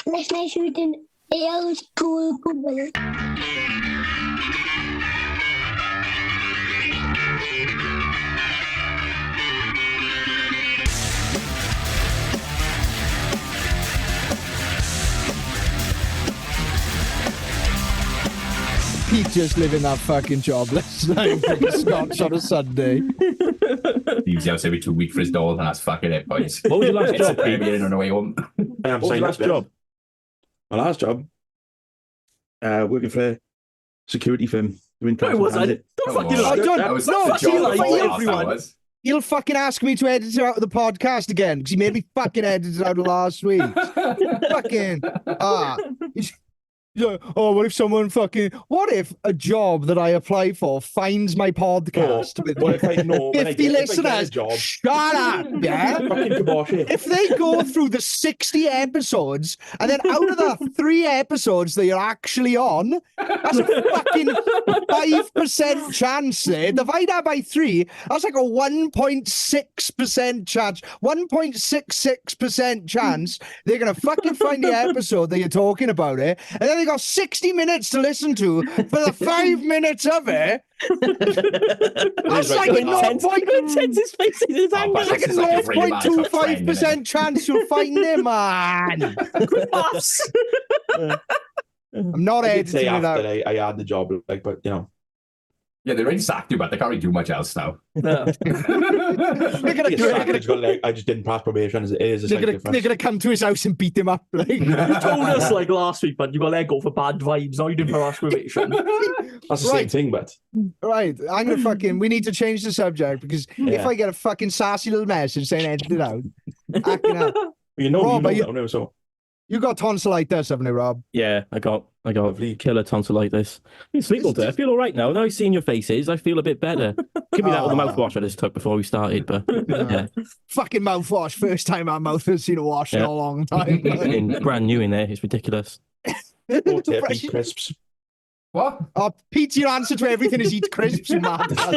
next night shooting ales to Google. Pete just living that fucking job last night for the Scotch on a Sunday. He was out every 2 weeks for his dole, and that's fucking it, boys. What was your last It's a job? premium on the way home. What was your last job? My last job, working for a security firm doing No, it wasn't. Don't fucking lie. That was No, the see, job like before last, everyone. that was. He'll fucking ask me to edit it out of the podcast again because he made me fucking edit it out of last week. Fucking yeah. Oh, what if someone what if a job that I apply for finds my podcast with What if I know 50 listeners? job? Shut up, yeah? Fucking kibosh it. If they go through the 60 episodes and then out of the 3 episodes that you're actually on, that's a fucking 5% chance there. Divide that by 3, that's like a 1.6% chance, 1.66% chance they're going to fucking find the episode that you're talking about it, and then they got 60 minutes to listen to for the 5 minutes of it. That's like a 0.25% chance you'll find him, man. I'm not I did say editing it out. after I had the job, like, but you know, Yeah, they already sacked you, but they can't really do much else now. No. I just didn't pass probation. It is a slight They're difference. gonna come to his house and beat him up. Like. You told us like last week, but you got let go for bad vibes. Now you didn't pass probation. That's the same thing, but Right, I'm gonna we need to change the subject because if I get a fucking sassy little message saying edit it out, acting up. you know, Rob, you know, so You got tonsillitis, haven't you, Rob? Yeah, I got killer tonsillitis. You sleep all day. I feel all right now. Now I've seen your faces, I feel a bit better. Give me that with the mouthwash I just took before we started, but yeah. Fucking mouthwash. First time our mouth has seen a wash in a long time. Fucking brand new in there. It's ridiculous. eat crisps. What? Oh, Pete, your answer to everything is eat crisps, you mad. That's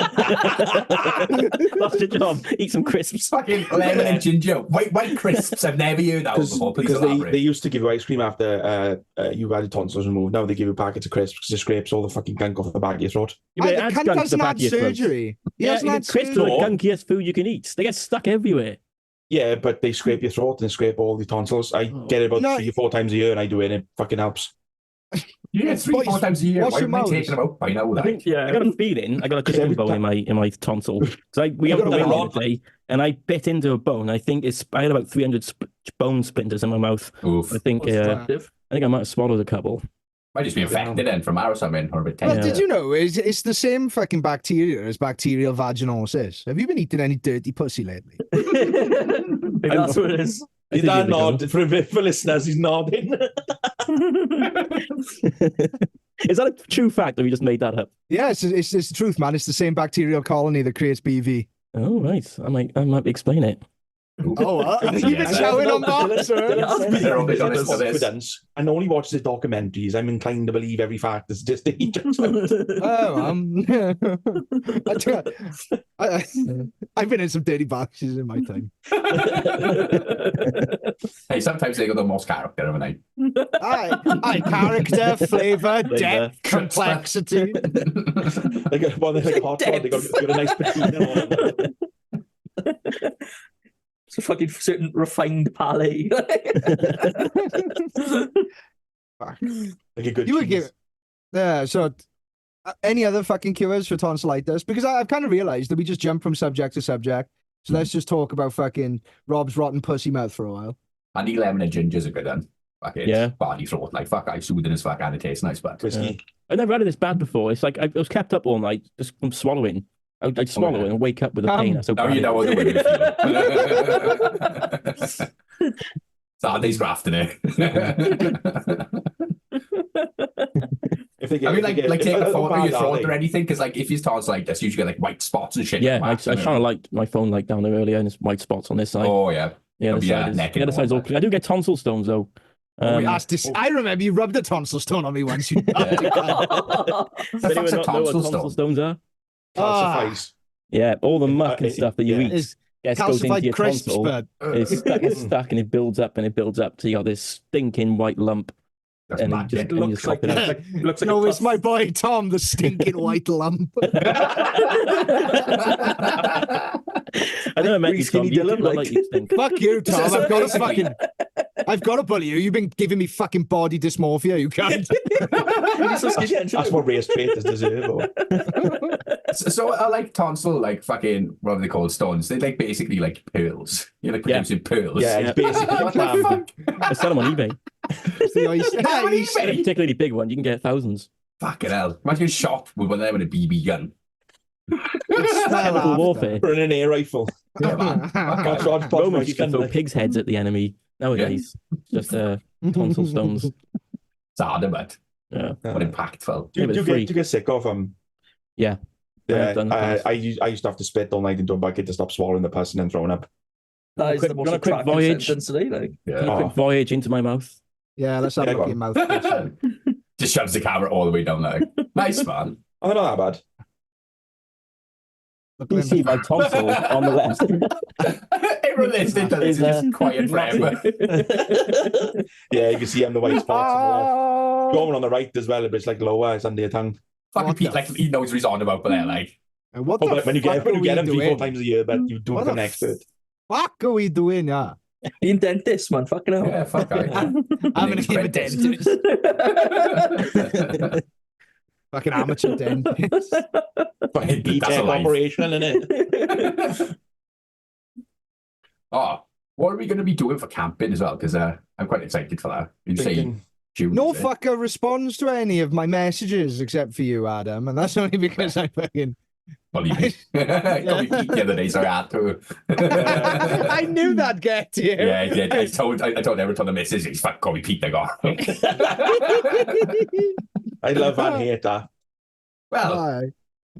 your job. Eat some crisps. Fucking lemon and ginger. White crisps. I've never heard that one before. Please Because elaborate. they used to give you ice cream after you had your tonsils removed. Now they give you packets of crisps because it scrapes all the fucking gunk off the back of your throat. Yeah, but it the adds cunt gunk to the doesn't back have of your throat. surgery. He Yeah, hasn't had crisps are surgery. the gunkiest food you can eat. They get stuck everywhere. Yeah, but they scrape your throat and scrape all the tonsils. I get it about 3 or 4 times a year, and I do it, and it fucking helps. You get 3-4 times a year. Wash Why your am I mouth. taking them out by now? I think, I got a feeling I got a chicken bone in my tonsil. So we You had a got a win the lot. other day, and I bit into a bone. I think I had about 300 bone splinters in my mouth. Oof. I think I might have swallowed a couple. Might just be infected then from or something, or a bit Well, tender. did you know it's the same fucking bacteria as bacterial vaginosis? Have you been eating any dirty pussy lately? Maybe that's what it is. Is that nod for listeners? He's nodding. Is that a true fact, or we just made that up? Yeah, it's the truth, man. It's the same bacterial colony that creates BV. Oh, right. I might explain it. Oh, you've been Yes. shouting on that, They're all big on this for this. Confidence, and only watches the documentaries. I'm inclined to believe every fact that's just he just I've been in some dirty boxes in my time. Hey, sometimes they got the most character, haven't they? Aye, character, flavour, depth, complexity. They got one like hot rod. They got a nice patina on it. It's a fucking certain refined palate. Like a good You would cheese. give so any other fucking cures for tonsillitis? Because I've kind of realised that we just jump from subject to subject. So let's just talk about fucking Rob's rotten pussy mouth for a while. And the lemon and ginger's a good one. Fucking body throat. Like, fuck, I soothing as fuck and it tastes nice, but Whiskey. I never had it this bad before. It's like I was kept up all night just from swallowing. I'd swallow it and wake up with a pain. That's so now bad you know what the women feel. Saturday's grafting it. If they I mean, like take a photo of your throat or anything. anything, because like if your tonsil's like this, you usually get like white spots and shit. Yeah, like I was that, trying to light my phone light down there earlier, and there's white spots on this side. Oh yeah, the other side is, neck the other side's all clear. I do get tonsil stones though. I remember you rubbed a tonsil stone on me once. You The Does anyone fuck's a not know what tonsil tonsil stone? stones are? Calcifies. Yeah, all the muck and stuff that you eat. Yes, goes into calcified your crisps, tonsil. but It's stuck and it builds up and it builds up till you got this stinking white lump. That's And mad. it Yeah. just Looks and you like slop it out. looks like no, a it's my boy Tom, the stinking white lump. I never met Wee you, Tom. skinny You do Dylan, look like. like you stink. Fuck you, Tom. So I've got to basically- I've got to bully you. You've been giving me fucking body dysmorphia. You can't. He's so skinny, Angelo. That's what race traitors deserve. Or... So are like tonsil, like fucking, what are they called, stones? They're like basically like pearls. You're like producing pearls. Yeah, it's basically What the fuck? I sell them on eBay. It's the ice. How many If they're a eBay? particularly big one, you can get thousands. Fucking hell. Imagine a shot with one of them with a BB gun. Chemical warfare. for an air rifle. Yeah, man. That's what Romans used to throw pigs' heads at the enemy. Nowadays, just tonsil stones. It's harder, but Yeah. what impactful. Do Yeah, but you it's free. get sick of them? Yeah. Yeah, I've done the past. I used to have to spit all night into a bucket to stop swallowing the pus and then throwing up. That is Quick- the most got a quick attractive voyage. sentence today, like. Yeah. A quick Oh. voyage into my mouth. Yeah, let's have a Yeah, look go at your on. mouth. Just shoves the camera all the way down there. Nice, man. Oh, not that bad. Look You at can see him. my tonsil on the left. Everyone listening to this is just quiet forever. Yeah, you can see I'm the white spots. On the left. Oh. The one on the right as well, but it's like lower, it's under your tongue. Fucking What Pete, the like, he knows what he's on about, but they're like, What Oh, the but when you get fuck are we them 3-4 doing? times a year, but you do What become the an expert. Fuck are we doing? Yeah. Being dentist, man, fucking hell. yeah, fuck right. Having name's a Brent dentist. Fucking amateur dentist. Fucking That's E-tech a life. operation, innit? Oh, what are we going to be doing for camping as well? Because I'm quite excited for that. You say Thinking, June. No is it? fucker responds to any of my messages except for you, Adam, and that's only because I fucking. Believe me. Got me Pete the other day, so I had to. I knew that'd get to you. Yeah, I did. I told everyone told the missus, he's fuck, call me Pete, I got. I love and hate that. Well,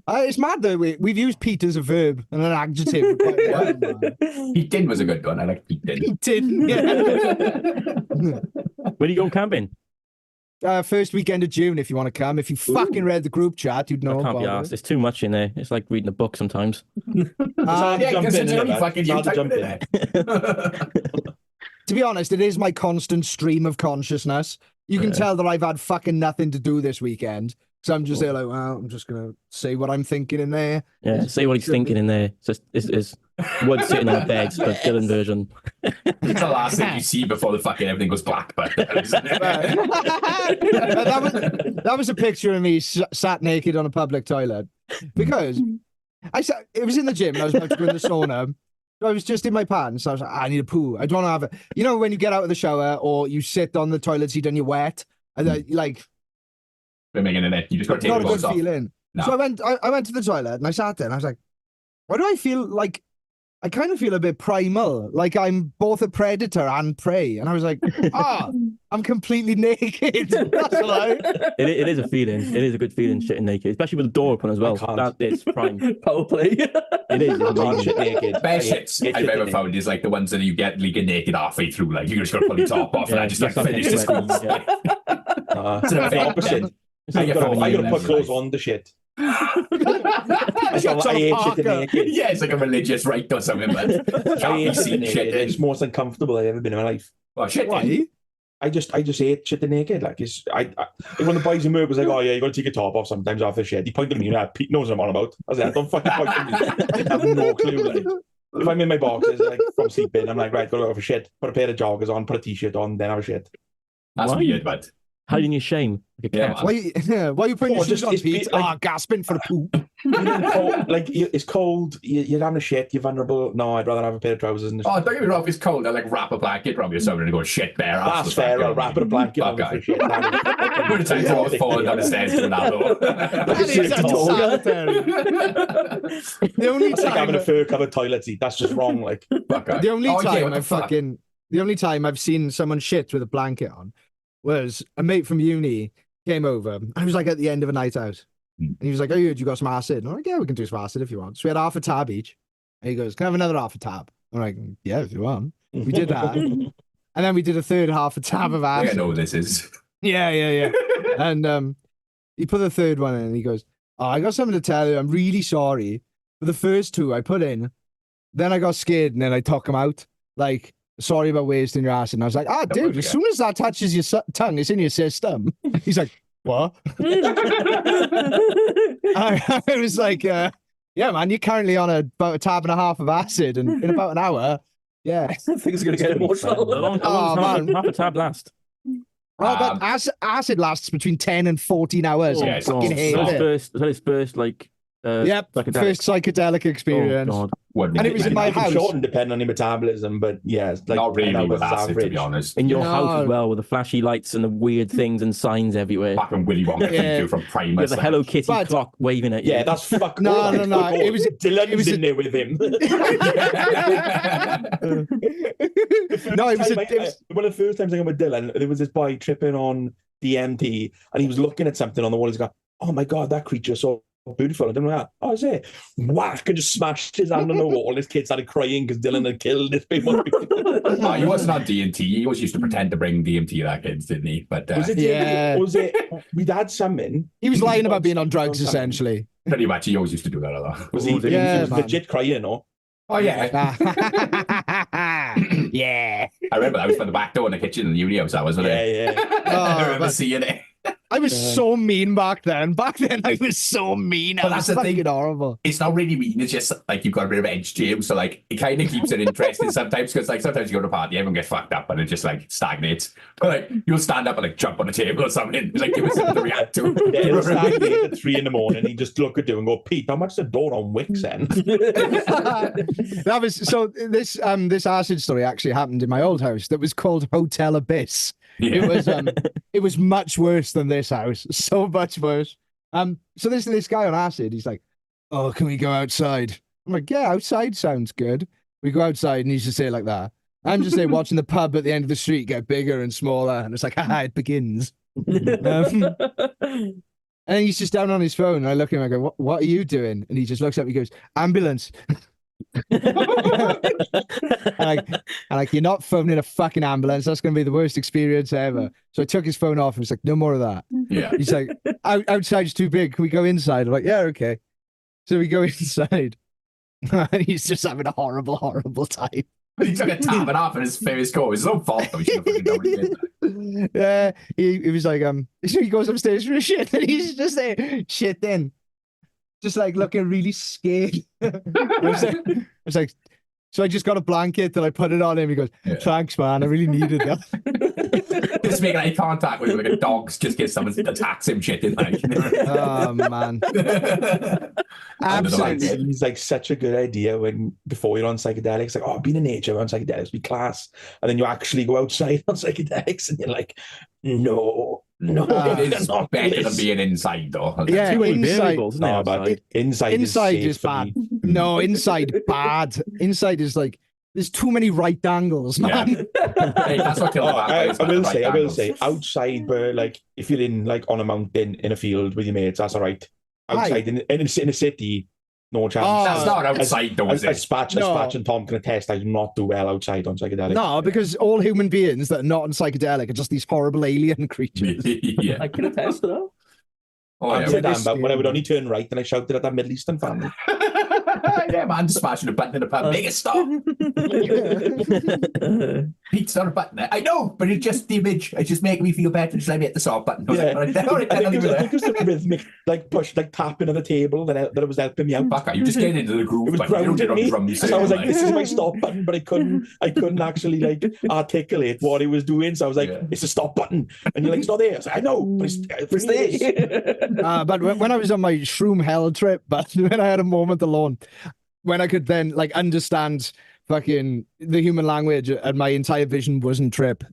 Aye. It's mad though. We've used Pete as a verb and an adjective. For quite a while, man. Pete Din was a good one. I like Pete Din. Pete didn't. Yeah. When are you going camping? First weekend of June, if you want to come. If you fucking read the group chat, you'd know I can't be about asked. The's too much in there. It's like reading a book sometimes. it. Yeah, Jump because in, it's only innit, fucking it's you hard to typing jump in there. To be honest, it is my constant stream of consciousness. You can tell that I've had fucking nothing to do this weekend. So I'm just there like, well, I'm just going to say what I'm thinking in there. Yeah, say what he's thinking in there. It's Wood sitting on a bed, but Dylan version. It's the last thing you see before the fucking everything goes black. But that was a picture of me sat naked on a public toilet because it was in the gym and I was about to go in the sauna. So I was just in my pants. I was like, I need a poo. I don't want to have it. You know, when you get out of the shower or you sit on the toilet seat and you're wet, and then, like, we're making it. You just got to take not the a good clothes off. feeling. No. So I went to the toilet and I sat there and I was like, why do I feel like I kind of feel a bit primal, like I'm both a predator and prey. And I was like, I'm completely naked. That's all right. It is a feeling. It is a good feeling shitting naked, especially with the door open as well. can't. That it's prime. Power play. It is. I can't amazing. shit naked. Best I shits hate I've shit ever naked. found is like the ones that you get naked halfway through. Like you just got to pull your top off and I just like not finish the sweating, squeeze. yeah. It's an It's the opposite. It's I like gotta grabbing put you. clothes on the shit. I Got hate some shit parka. naked. Yeah, it's like a religious rite or something, but I can't be hate shit seen naked. shit It's in. the most uncomfortable I've ever been in my life. Oh shit! Why? I just hate shit naked. Like when the boys in work was like, oh yeah, you got to take your top off sometimes after shit. He pointed at me, Pete knows what I'm on about. I was like, don't fucking point at me. I have no clue. Like, if I'm in my boxes, like from sleeping, I'm like, right, go for shit. Put a pair of joggers on, put a t-shirt on, then have a shit. That's Why? weird, but Hiding your shame. Like a Yeah, cat. Why are you putting Oh, your shoes just- on, it's Pete? like- Gasping for a poop. Like it's cold, you're having a shit, you're vulnerable. No, I'd rather have a pair of trousers and oh, don't get me wrong, if it's cold, I like wrap a blanket around yourself and go shit bare ass. that's fair. I'll wrap it a blanket Fuck on I. for shit. How many times I was falling down the stairs to an adult? That is unsanitary. The only It's like having a time, fur covered toilet seat. That's just wrong. Like Fuck I. the only Oh, yeah, time what the I've fuck? fucking, the only time I've seen someone shit with a blanket on was a mate from uni came over. I was like at the end of a night out. And he was like, oh, you got some acid? And I'm like, yeah, we can do some acid if you want. So we had half a tab each. And he goes, can I have another half a tab? I'm like, yeah, if you want. We did that. And then we did a third half a tab of I think I acid. know what this is. Yeah. And he put the third one in and he goes, oh, I got something to tell you. I'm really sorry. For the first two I put in, then I got scared and then I took him out. Like, sorry about wasting your acid. And I was like, dude, as soon as that touches your tongue, it's in your system. He's like, what? I was like, yeah, man, you're currently on about a tab and a half of acid, and in about an hour, yeah. Things are going to get emotional. Half a tab last. Oh, but acid lasts between 10 and 14 hours. Oh, I fucking hate it. Is that his first, like, Yep, first psychedelic experience. Oh, God. And it was in my house. Shortened depending on your metabolism, but yeah, it's like Not really 10 with hours acid, to average. be honest. In your house as well, with the flashy lights and the weird things and signs everywhere. Fucking Willy Wonka Yeah. from You Primus. have the Hello Kitty But- clock waving at you. Yeah, that's fuck. No. It was Dylan's in there with him. No, it was one of the first times I went with Dylan. There was this boy tripping on DMT, and he was looking at something on the wall. He's going, "Oh my god, that creature's so beautiful." I don't know that. Oh, is it? Whack, and just smashed his hand on the wall. His kid started crying because Dylan had killed this big one. Oh, he wasn't on DMT. He always used to pretend to bring DMT to that kids, didn't he? But Was it? Yeah. Was it? We'd had something. He was lying about being on drugs, essentially. pretty much, he always used to do that a lot. Was he? Yeah, he was man. legit crying, or? Oh, yeah. Yeah. I remember that was from the back door in the kitchen in the uni house. That was, wasn't it? Yeah. I remember but seeing it. I was so mean back then. Back then, I was so mean. But I that's was the thing. fucking horrible. It's not really mean. It's just like you've got a bit of edge to him. So like it kind of keeps it interesting sometimes because like sometimes you go to a party, everyone gets fucked up and it just like stagnates. But like you'll stand up and like jump on a table or something, like give us something to react to. Yeah, he'll stand there at 3 a.m. He just look at you and go, "Pete, how much is the door on Wix then?" That was so. This acid story actually happened in my old house. That was called Hotel Abyss. Yeah. It was much worse than this house. So much worse. So this guy on acid, he's like, "Oh, can we go outside?" I'm like, "Yeah, outside sounds good." We go outside and he's just say it like that. I'm just there watching the pub at the end of the street get bigger and smaller, and it's like, haha, it begins. And he's just down on his phone, and I look at him, I go, what are you doing? And he just looks up, he goes, "Ambulance." and like, "You're not phoning a fucking ambulance. That's going to be the worst experience ever." So I took his phone off and was like, "No more of that." Yeah. He's like, "Outside's too big. Can we go inside?" I'm like, "Yeah, okay." So we go inside, and he's just having a horrible, horrible time. But he took a tab and half in his famous score. It's his own fault though. He should have fucking done what he did. Yeah, he was like, so he goes upstairs for a shit, and he's just there shitting, just like looking really scared. I was like, so I just got a blanket and I put it on him. He goes, Yeah. "Thanks, man. I really needed that." Just making eye contact with him like a dog's just get someone attacks him shit in like. Oh man, absolutely. He's like such a good idea when before you're on psychedelics, like, "Oh, being in nature on psychedelics be class," and then you actually go outside on psychedelics and you're like, no, It is not better this. than being inside though. Yeah, Too many inside- variables, isn't No, it, but outside? inside Inside is is safe for bad. me. No, inside bad. Inside is like there's too many right angles, man. Hey, that's what killed Oh, the I vampires, man, will the say, right I will angles. say, outside, but like if you're in like on a mountain in a field with your mates, that's all right. Outside in a city, no chance. Oh, That's not outside though, is As it? Spatch and Tom can attest, I do not do well outside on psychedelics. No, because all human beings that are not on psychedelic are just these horrible alien creatures. Yeah. I can attest to that. Oh, I'm yeah. saying this that, but when I would game. only turn right, and I shouted at that Middle Eastern family. Yeah, man, smashing a button in the pub. Make it stop. Pete's not a button there. I know, but it's just the image. It's just making me feel better. Just let me hit the stop button. I was like, all right, I I'll think leave it it there. was the rhythmic, like push, like tapping on the table that it was helping me out. Fuck, you just getting into the groove. It was but you don't grounding get on me. drum, you So I was like, "This is my stop button," but I couldn't actually like articulate what he was doing. So I was like, Yeah. "It's a stop button," and you're like, "It's not there." I was like, "I know, but it's there." But when I was on my shroom hell trip, but when I had a moment alone, when I could then like understand fucking the human language and my entire vision wasn't trip.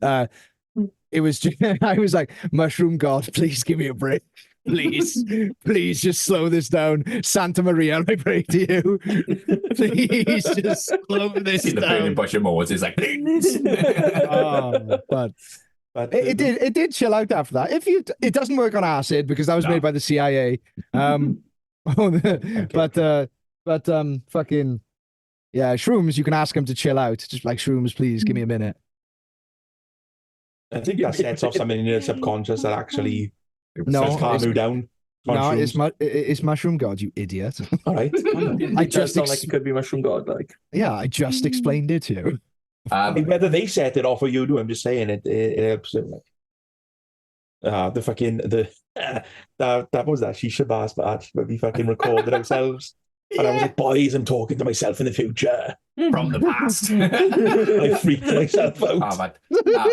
It was just, I was like, "Mushroom God, please give me a break. Please, please just slow this down. Santa Maria, I pray to you. Please just slow this See the burning down." bush of Moors is like, please. But But it did chill out after that. It doesn't work on acid because that was No. made by the CIA. But fucking yeah, shrooms, you can ask them to chill out. Just like, "Shrooms, please give me a minute." I think that sets off something in your subconscious that actually No, calms you down. No, Mushrooms. it's Mushroom God, you idiot. All right. I It does just sound like it could be Mushroom God. Like, Yeah, I just explained it to you. Whether they set it off or you do, I'm just saying it helps it. Like, the fucking that was that shisha bars part where we fucking recorded ourselves. And I was like, boys, I'm talking to myself in the future. From the past. I freaked myself out. Oh, man.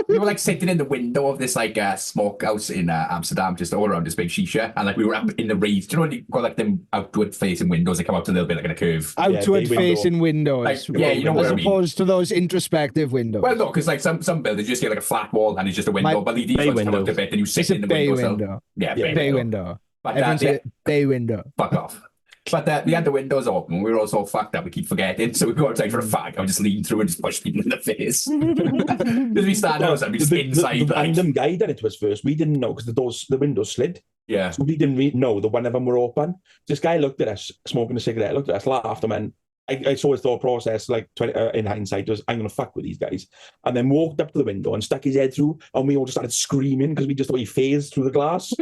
We were like sitting in the window of this like smokehouse in Amsterdam, just all around this big shisha, and like we were up in the raised. Do you know when you've got like them outward facing windows? They come out a little bit like in a curve. Outward bay window. facing windows. Like, yeah, you know what as I mean. opposed to those introspective windows. Well, no, because like some buildings just get like a flat wall and it's just a window, but these bay ones come out windows. a bit and you sit It's a in the bay window. window. Yeah, Bay window. But Everyone's a bay window. fuck off. But we had the windows open. We were all so fucked up. We keep forgetting. So we go outside for a fag. I would just lean through and just push people in the face. Because we stand outside, we just inside. The like, random guy did it to us first. We didn't know because the windows slid. yeah. So we didn't know that one of them were open. This guy looked at us, smoking a cigarette, looked at us, laughed, and went, I saw his thought process, like in hindsight, was, I'm going to fuck with these guys. And then walked up to the window and stuck his head through, and we all just started screaming because we just thought he phased through the glass.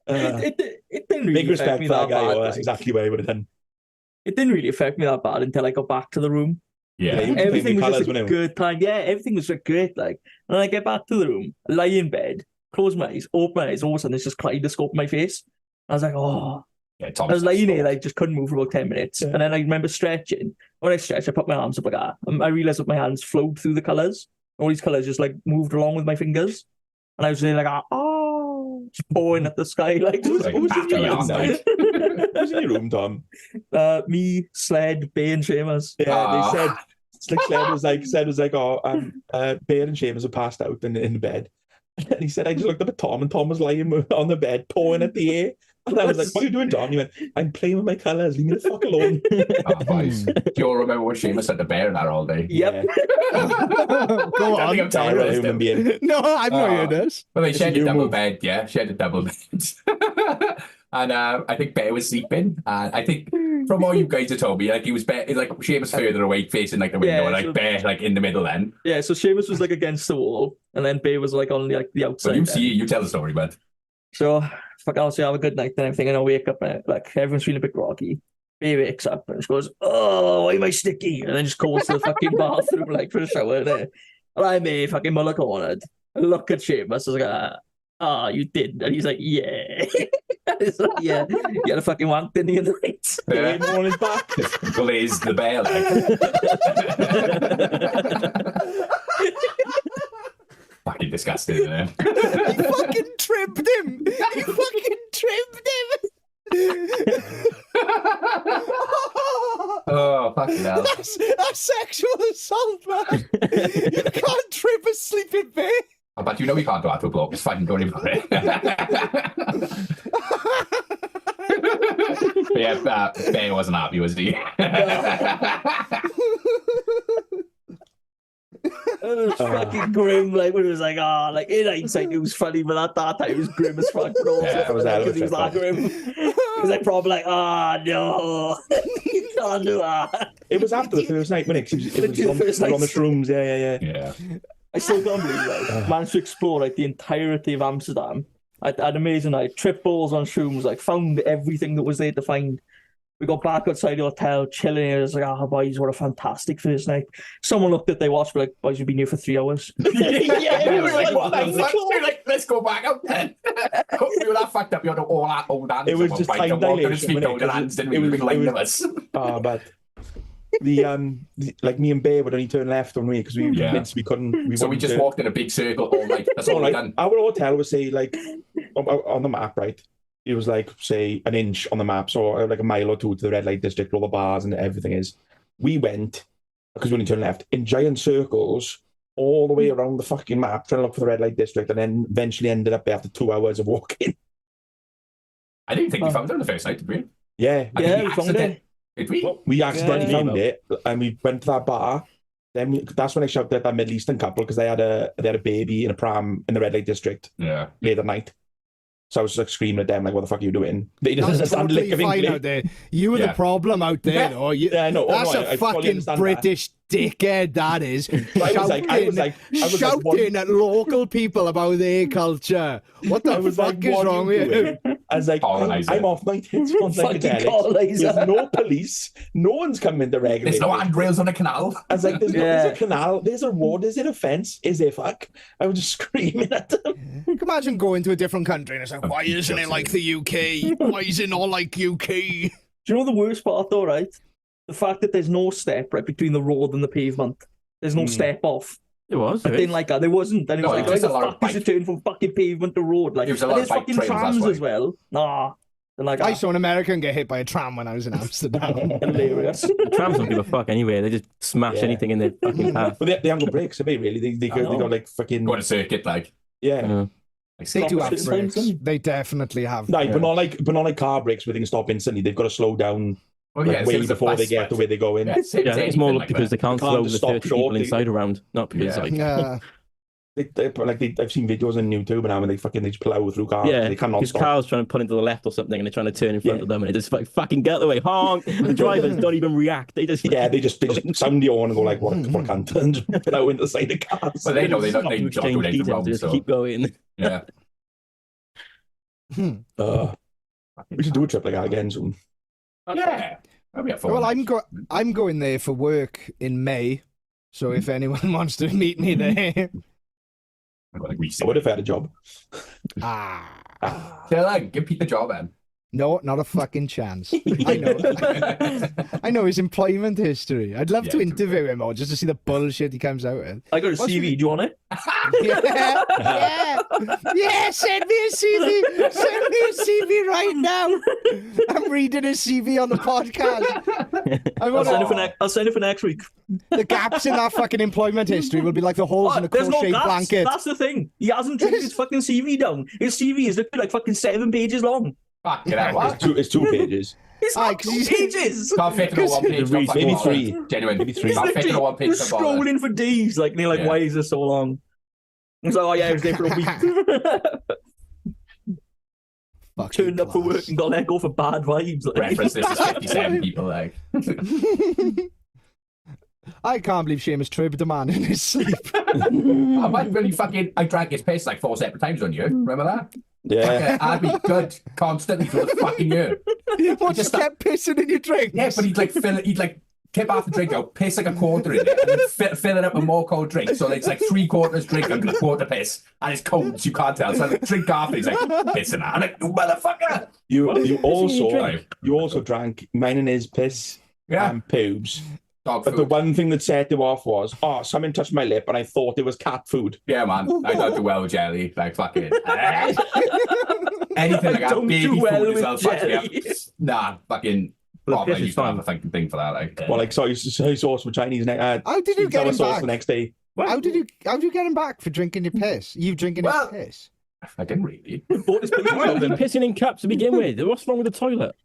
It didn't really Big affect respect me for that that guy. bad. Oh, that's Like, exactly what I would have done. it didn't really affect me that bad until I got back to the room. Yeah. Yeah, Everything was colours, just a wasn't it? good time. Yeah, everything was like great. Like, and I get back to the room, lie in bed, close my eyes, open my eyes, all of a sudden there's just kaleidoscope in my face. I was like, oh. Yeah, I was lying here, like, just couldn't move for about 10 minutes. Yeah. And then I remember stretching. When I stretched, I put my arms up like that. And I realized that my hands flowed through the colours. All these colours just like moved along with my fingers. And I was really like, oh, just pouring at the sky. Like, who's in your room? Who's in your room, Tom? Me, Sled, Bay, and Seamus. Yeah, they said, it's like Sled was like, oh, Bear and Seamus are passed out in the bed. And he said, I just looked up at Tom, and Tom was lying on the bed, pouring at the air. And I was like, what are you doing, Tom? He went, I'm playing with my colours. Leave me the fuck alone. Boys. Do you all remember what Seamus said to Bear and that all day? Yep. Go on. I'm Terrible human being. No, I've not heard this. Well, they shared a new double move. bed, yeah. Shared a double bed. And I think Bear was sleeping. And I think from what you guys have told me, like he was Bear, like Seamus further away facing like the window, and like Bear like in the middle then. Yeah, so Seamus was like against the wall, and then Bay was like on the outside. So you tell the story, bud. So fuck, I'll say have a good night and everything, and I'll wake up and like everyone's feeling a bit groggy. Bay wakes up and she goes, "Oh, why am I sticky?" And then just goes to the fucking bathroom like for a shower there. And I'm fucking mullah cornered. I look at Seamus, I was like, you did, and he's like, yeah. It's like, yeah, you had a fucking wank, didn't you, in the night? Yeah. On his back. Glazed the Bear like. Fucking disgusting, isn't it? He fucking tripped him. He fucking tripped him. Oh, fucking hell. That's sexual assault, man. You can't trip a sleeping bear. Oh, but you know we can't do that to a bloke. It's fine, don't even worry. But yeah, Bear wasn't happy, was he? It was fucking grim, like when it was like, like in hindsight it was funny, but at that time it was grim as fuck. But also, Yeah, it was because he was that grim. It was like probably like, no, you can't do that. It was after the first night, wasn't it? It was Literally the first night. on the shrooms, yeah. Yeah. I still can't believe like managed to explore like the entirety of Amsterdam. I had amazing night, tripped balls on shrooms, like found everything that was there to find. We got back outside the hotel, chilling. It was like, boys, what a fantastic first night. Someone looked at their watch, like, boys, we've been here for 3 hours. Yeah, we were like, what the fuck? We were like, let's go back out then. We were that fucked up. You had all that old hands. It was just time dilation, wasn't it? Old hands, didn't we? It We was- were like, it of was- us. Oh, but like me and Bear would only turn left on me because we were Yeah. convinced we couldn't. So we just walked in a big circle all night. That's all So we like done. our hotel was say like on the map, right? It was like say an inch on the map, so like a mile or two to the red light district where all the bars and everything is. We went because we only turned left in giant circles all the way around the fucking map trying to look for the red light district, and then eventually ended up after 2 hours of walking. I didn't think we found it on the first night, did we? Yeah, I think Yeah, we we found accident- it. Did we? we accidentally Yeah. found it, and we went to that bar. Then that's when I shouted at that Middle Eastern couple because they had a baby in a pram in the red light district Yeah. late at night. So I was like screaming at them, like, what the fuck are you doing? They just That's understand totally lick of fine English. out there. You were the Yeah. problem out there, though. Yeah, I know. That's I a fully fucking understand British dickhead, that is. I was like, Shouting at local people about their culture. What the fuck is wrong with you? I was like, Colonizer. I'm off my tits on Fucking psychedelics. colonizer. There's no police. No one's coming to regulate. There's no me. handrails on the canal. I was like, there's a canal, there's a road, is it a fence? Is there fuck? I was just screaming at them. You can imagine going to a different country and it's like, why isn't it like the UK? Why is it not like UK? Do you know the worst part though, right? The fact that there's no step right between the road and the pavement. There's no step off. It was. I didn't like that. There wasn't. And it was No, like, there's why a the lot of fuck is it turning from fucking pavement to road? Like, It was a and lot there's of bike fucking trails, that's trams why. as well. Nah. They're like, I saw an American get hit by a tram when I was in Amsterdam. hilarious. The trams don't give a fuck anyway. They just smash Yeah. anything in their fucking path. But they haven't got brakes, have they, really? They got like fucking... Go on a circuit, like. Yeah. Yeah. They do have Stop brakes. instantly. They definitely have. No, but not like car brakes where they can stop instantly. They've got to slow down Well, like, yeah, way same as a before bus, they get to but- where they're going. Yeah, same Yeah, as it's more anything like because they can't Can't slow just the stop 30 people short. inside around. Not because, Yeah. like, Yeah. I've seen videos on YouTube now and they just plow through cars. yeah, They cannot because stop. cars trying to pull into the left or something and they're trying to turn in front Yeah. of them and it just like fucking get the way, honk. The drivers don't even react. They just Yeah, they just sound the horn and go like, what a cunt, and just plow into the side of cars. Well, they know they don't stop to do exchange anything details, wrong, they just so keep going. yeah. We should do a trip like that again soon. Yeah. That'd be a fun Well, one. I'm going there for work in May. So if anyone wants to meet me there, I've got like we I would have had a job. They're like, give Pete the job, man. no, not a fucking chance. I know his employment history. I'd love to Yeah, interview him or just to see the bullshit he comes out with. I got a What's CV. with- Do you want it? Yeah, send me a CV. Send me a CV right now. I'm reading his CV on the podcast. I I'll want send it for next. I'll send it for next week. the gaps in that fucking employment history will be like the holes in a there's no crochet gaps. blanket. That's the thing. He hasn't trimmed his fucking CV down. His CV is literally like fucking 7 pages long. Fuck it out. What? It's 2 pages. It's Aye, not 2 'cause he's- pages. Can't fit in a one page. Maybe Maybe 3. Genuine. Maybe 3. He's Can't fit in a one page. just scrolling for days. Like, and you're like, Yeah. why is this so long? He's like, oh yeah, I was there for a week. Fucking Turned up for class. work and got let go for bad vibes. Like, Reference this is 57 people, like. I can't believe Seamus tribbed a man in his sleep. I might really fucking. I drank his piss like 4 separate times on you. Remember that? Yeah. I'd be good constantly for the fucking year. What, just kept pissing in your drinks? Yeah, but he'd like fill it. He'd like tip half the drink out, piss like a quarter in it, and then fill it up with more cold drink. So it's like 3/4 drink and a quarter piss, and it's cold, so you can't tell. So I like, drink half, and he's like pissing out. I'm like, you motherfucker. You also drink? drank mine and his piss Yeah. and pubes. Dog But the food. one thing that set him off was, something touched my lip and I thought it was cat food. Yeah, man. I don't do well with jelly. Like fucking anything like that. don't Baby do well food as with well. Fuck me up. jelly. Nah, fucking. Well, Probably piss is used to have fine. a fucking thing for that. Like, Well, like soy sauce with Chinese. How did you get sour him sauce back? the next day? How did you get him back for drinking your piss? You drinking Well- his piss? I didn't really. bought his piece Well, of they're them. pissing in cups to begin with. What's wrong with the toilet?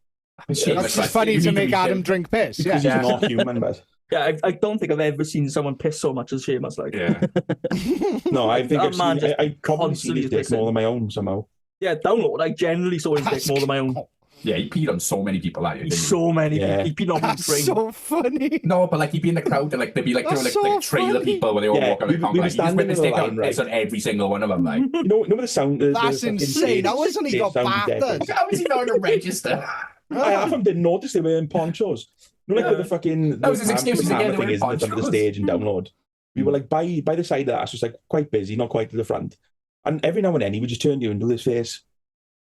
That's just funny You to need make be Adam killed. drink piss. Because Yeah. he's not human, but Yeah, I don't think I've ever seen someone piss so much as Seamus. Like, Yeah. no, I think That man just I probably see constantly his dick pissing. more than my own somehow. yeah, download. I generally saw his dick more than my own. Yeah, he peed on so many people that year. didn't he? So many. Yeah. He'd been on That's train. so funny. No, but like he'd be in the crowd and like there'd be like, That's like, so like trailer funny. people when they all Yeah, walk around we- the we concrete. were You just standing witnessed in it the on line, piss on every single one of them. Like, You know the sound. That's fucking insane. stage- How isn't he stage got sound battered? dead. how is he not on a register? I often didn't notice they were in ponchos. You know, like with the fucking That was his excuse the again, camera they were thing in is at the front of the ponchos. stage and download. We were like by the side of that, so it's like quite busy, not quite to the front. And every now and then he would just turn to you and do this face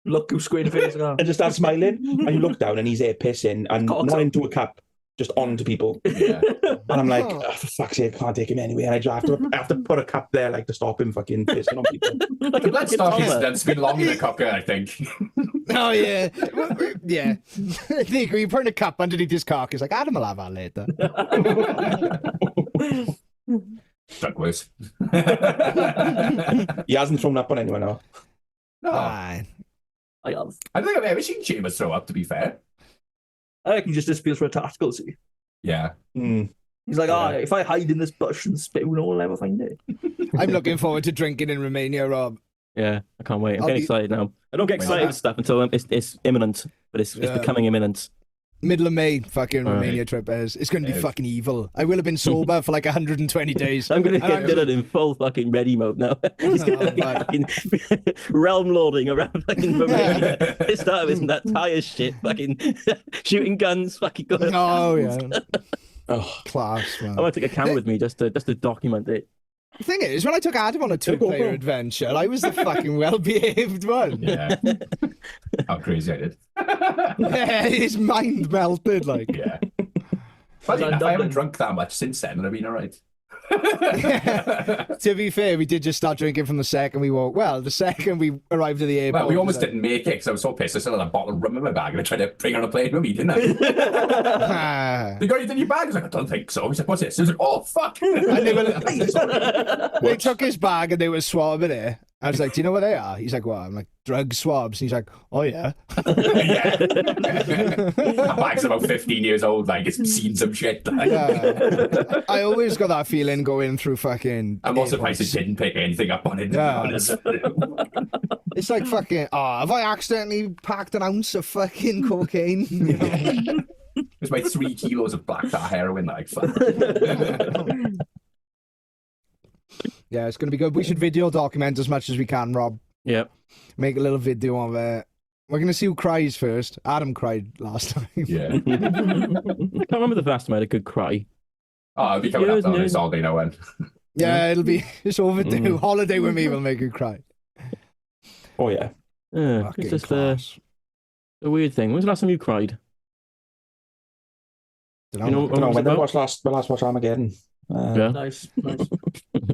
Look who's square face. and just start smiling. And you look down and he's there pissing and Cock's not up. into a cup, just onto people. Yeah. And I'm like, Oh. for fuck's sake, I can't take him anyway. And I just have to put a cup there like to stop him fucking pissing on people. The blood stock incident's been longer than a cocker, I think. Oh yeah, yeah. Nick, you putting a cup underneath his cock. He's like, Adam will have that later. Drunk worse. He hasn't thrown up on anyone now. No, Fine. I have. I don't think I've ever seen Seamus throw up, to be fair. I reckon he just disappears for a tactical. See, Yeah. Mm. he's like, if I hide in this bush and spit, no one will ever find it. I'm looking forward to drinking in Romania, Rob. Yeah, I can't wait. I'm I'll getting be- excited now. I don't get When's excited that? with stuff until it's imminent, but it's Yeah. becoming imminent. Middle of May, fucking All right. Romania trip is. It's going to be Yeah. fucking evil. I will have been sober for like 120 days. I'm gonna And I'm get Dylan in full fucking ready mode now. He's gonna be man. fucking realm lording around fucking Romania. It started with that tire shit, fucking shooting guns, fucking going. Oh, yeah. Oh, Class, I man. want to take a camera with me just to document it. The thing is, when I took Adam on a two-player adventure, I was the fucking well-behaved one. Yeah. How crazy I did. Yeah, his mind melted, like. Yeah. Funny enough, I haven't drunk that much since then, and I've been all right. To be fair, we did just start drinking from the second we walked. Well, the second we arrived at the airport. Well, we almost like, didn't make it because I was so pissed. I still had a bottle of rum in my bag and I tried to bring it on a plane with me, didn't I? Ah. They got it in your bag? I was like, I don't think so. He's like, what's this? I was like, oh, fuck. And they took his bag and they were swabbing it. I was like, do you know what they are? He's like, what? I'm like, drug swabs. He's like, oh, yeah. Yeah. That bag's about 15 years old. Like, it's seen some shit. Like. Yeah. I always got that feeling going through fucking. I'm also surprised it didn't pick anything up on it. To Yeah. be honest. It's like fucking. Oh, have I accidentally packed an ounce of fucking cocaine? You know? It's my 3 kilos of black tar heroin. Like, fuck. Yeah, it's gonna be good. We should video document as much as we can, Rob. Yep. Make a little video of it. We're gonna see who cries first. Adam cried last time. Yeah. I can't remember the last time I had a good cry. Oh, I'll be coming up on this all day now. And Yeah, it's overdue. Holiday with me will make you cry. oh yeah. Yeah, Fucking it's just class. a weird thing. When was the last time you cried? Dunno. You know, I don't know what was when it I about? last watched Armageddon. Yeah. Nice.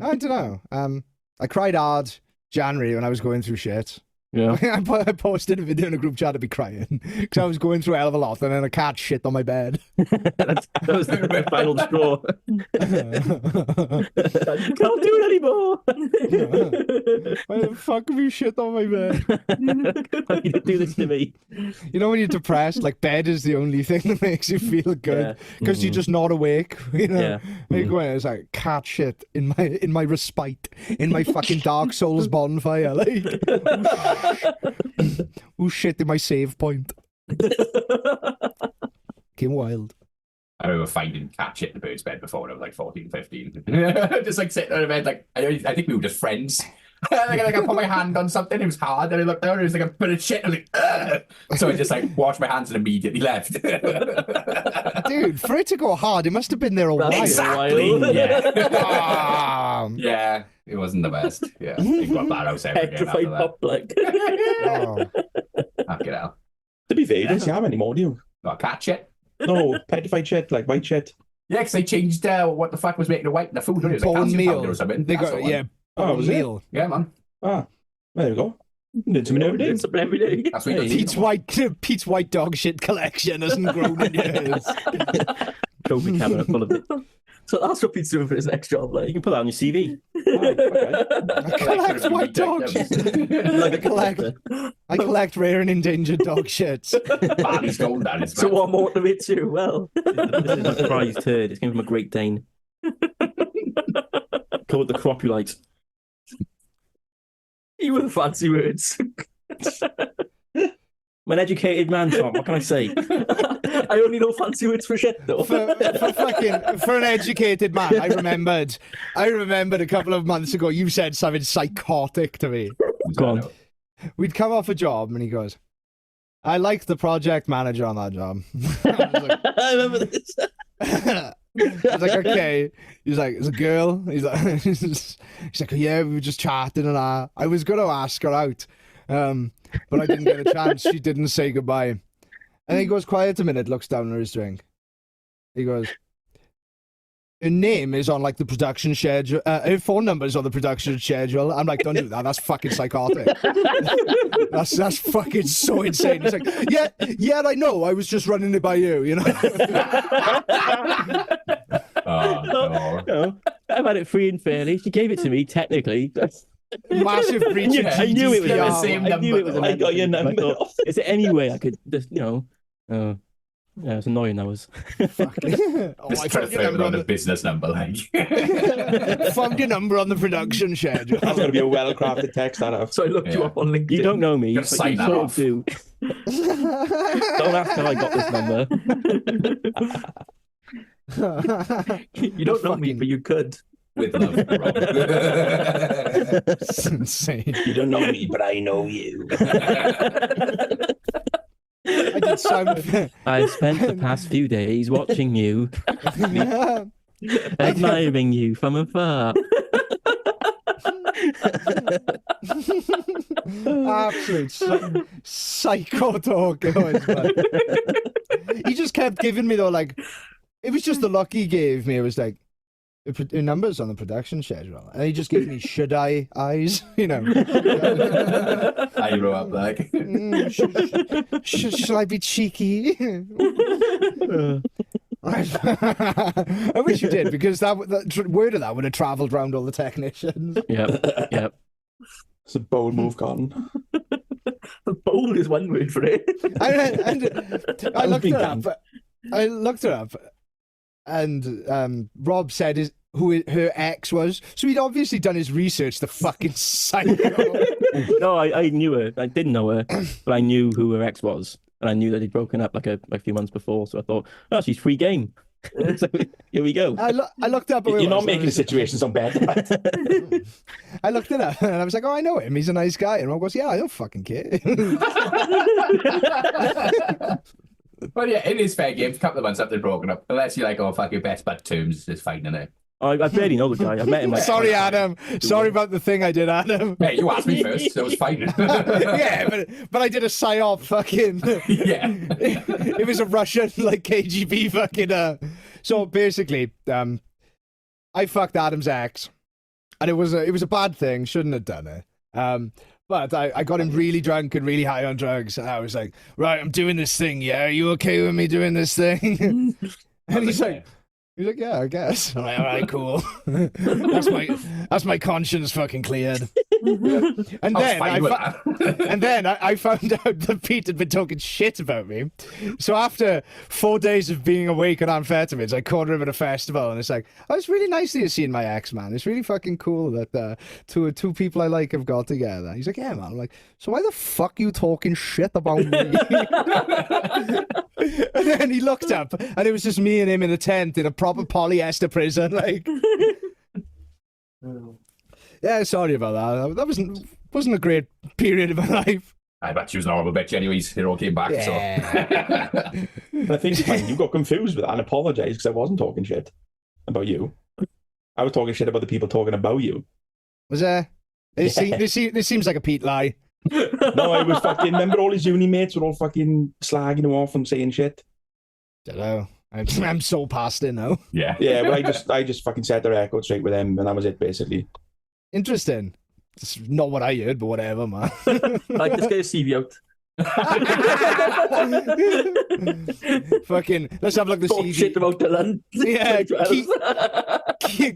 I don't know. I cried hard January when I was going through shit. Yeah. I posted a video in a group chat to be crying because I was going through a hell of a lot, and then a cat shit on my bed. that was the final straw. Can't do it anymore. Why the fuck have you shit on my bed? Why you did do this to me? You know when you're depressed, like bed is the only thing that makes you feel good because you're just not awake. You know, Yeah. like when it's like cat shit in my respite, in my fucking Dark Souls bonfire, like who shit in my save point? Came wild. I remember finding cat shit in the bird's bed before when I was like 14, 15. Just like sitting on a bed, like, I think we were just friends. like I put my hand on something, it was hard, and I looked down, and it was like a bit of shit, and I was like, ugh. So I just like washed my hands and immediately left. Dude, for it to go hard, it must have been there a while. Exactly. Yeah. Ah. Yeah. It wasn't the best. Yeah. It got bad house every again after Petrified that. pop, like. Oh. Fucking hell. To be fair, you don't see how anymore, do you? Got cat shit? No, petrified shit, like white shit. Yeah, because they changed what the fuck was making the white in the food. It was like Bone calcium powder meal. or something. They That's got the one. yeah. Oh, Bone was it? meal. Yeah, man. Ah, there we go. Did something every day. It's every day. That's what he does. Pete's white dog shit collection hasn't grown in years. Trophy cabinet full of it. So that's what Pete's doing for his next job, You like. can put that on your CV. I collect white dogs. I collect rare and endangered dog shits. Barney's gold, that is. So man. what motivates you? Well, This is a prize turd. It's came from a Great Dane. Call it the cropulite. you with the fancy words. I'm an educated man, Tom. What can I say? I only know fancy words for shit, though. For an educated man, I remembered a couple of months ago you said something psychotic to me. Go on. We'd come off a job and he goes, I like the project manager on that job. I remember this. I was like, okay. He's like, it's a girl. He's like, yeah, we were just chatting and I was going to ask her out, but I didn't get a chance. She didn't say goodbye. And he goes quiet a minute, looks down at his drink. He goes, her name is on like the production schedule. Her phone number is on the production schedule. I'm like, don't do that. That's fucking psychotic. that's fucking so insane. He's like, yeah, I know. I was just running it by you, you know. Oh, no. No, I've had it free and fairly. She gave it to me, technically. Massive breach of I knew it was GDPR. the same I knew it was number. a I got your I number. thought, is there any way I could just, you know? Yeah, it's annoying. That was. Fucking. Oh, Just I try to found your throw it number on on a business number, like. the found your number on the production schedule. That's going to be a well-crafted text, that. So I looked you Yeah. up on LinkedIn. You don't know me, Gotta but sign you that sort off. of do. Don't ask how I got this number. You don't know me, Fucking- but you could. With love, Rob. It's insane. You don't know me, but I know you. I did sound. I spent the past few days watching you, admiring you from afar. Absolute psycho talk. It was, man. He just kept giving me though, like it was just the luck he gave me. It was like the numbers on the production schedule, and he just gave me should I eyes, you know. I grew up like. Shall I be cheeky? I wish you did, because that word of that would have travelled around all the technicians. Yep. It's a bold move, Cotton. Bold is one word for it. I looked it up, and Rob said who her ex was. So he'd obviously done his research. The fucking psycho. No, I knew her. I didn't know her, but I knew who her ex was, and I knew that they'd broken up like a few months before. So I thought, oh, she's free game. So here we go. I looked up. Who it You're not was, making the situation sound better. I looked it up, and I was like, "Oh, I know him. He's a nice guy." And Rob goes, "Yeah, I don't fucking care." But yeah, it is fair game. A couple of months after they're broken up, unless you're like, oh fuck, your best bud terms is fine, innit? I barely know the guy. I met him. Like, Sorry, Adam. Sorry about the thing I did, Adam. Hey, you asked me first, so it was fine. Yeah, but I did a psyop fucking. Yeah. It was a Russian like KGB fucking. So basically, I fucked Adam's ex, and it was a bad thing. Shouldn't have done it. But I got him really drunk and really high on drugs, and I was like, right, I'm doing this thing. Yeah, are you okay with me doing this thing? And he's like, yeah, I guess. I'm like, all right, cool. that's my conscience fucking cleared. And then I found out that Pete had been talking shit about me. So after 4 days of being awake on amphetamines, I cornered him at a festival, and it's like, oh, it's really nice that you're seeing my ex, man. It's really fucking cool that two people I like have got together. He's like, yeah, man. I'm like, so why the fuck you talking shit about me? And then he looked up, and it was just me and him in a tent in a proper polyester prison, like. Yeah, sorry about that. That wasn't a great period of my life. I bet she was an horrible bitch anyways. It all came back, Yeah. so. And I think you got confused with that and apologized because I wasn't talking shit about you. I was talking shit about the people talking about you. Was there? This seems like a Pete lie. No, I was fucking. Remember all his uni mates were all fucking slagging him off and saying shit. Don't know. I'm so past it now. Yeah. Yeah, but I just fucking set the record straight with them, and that was it basically. Interesting. It's not what I heard, but whatever, man. Like, just get your CV out. Fucking, let's have a look at the Talk CV. shit about Dylan. Yeah,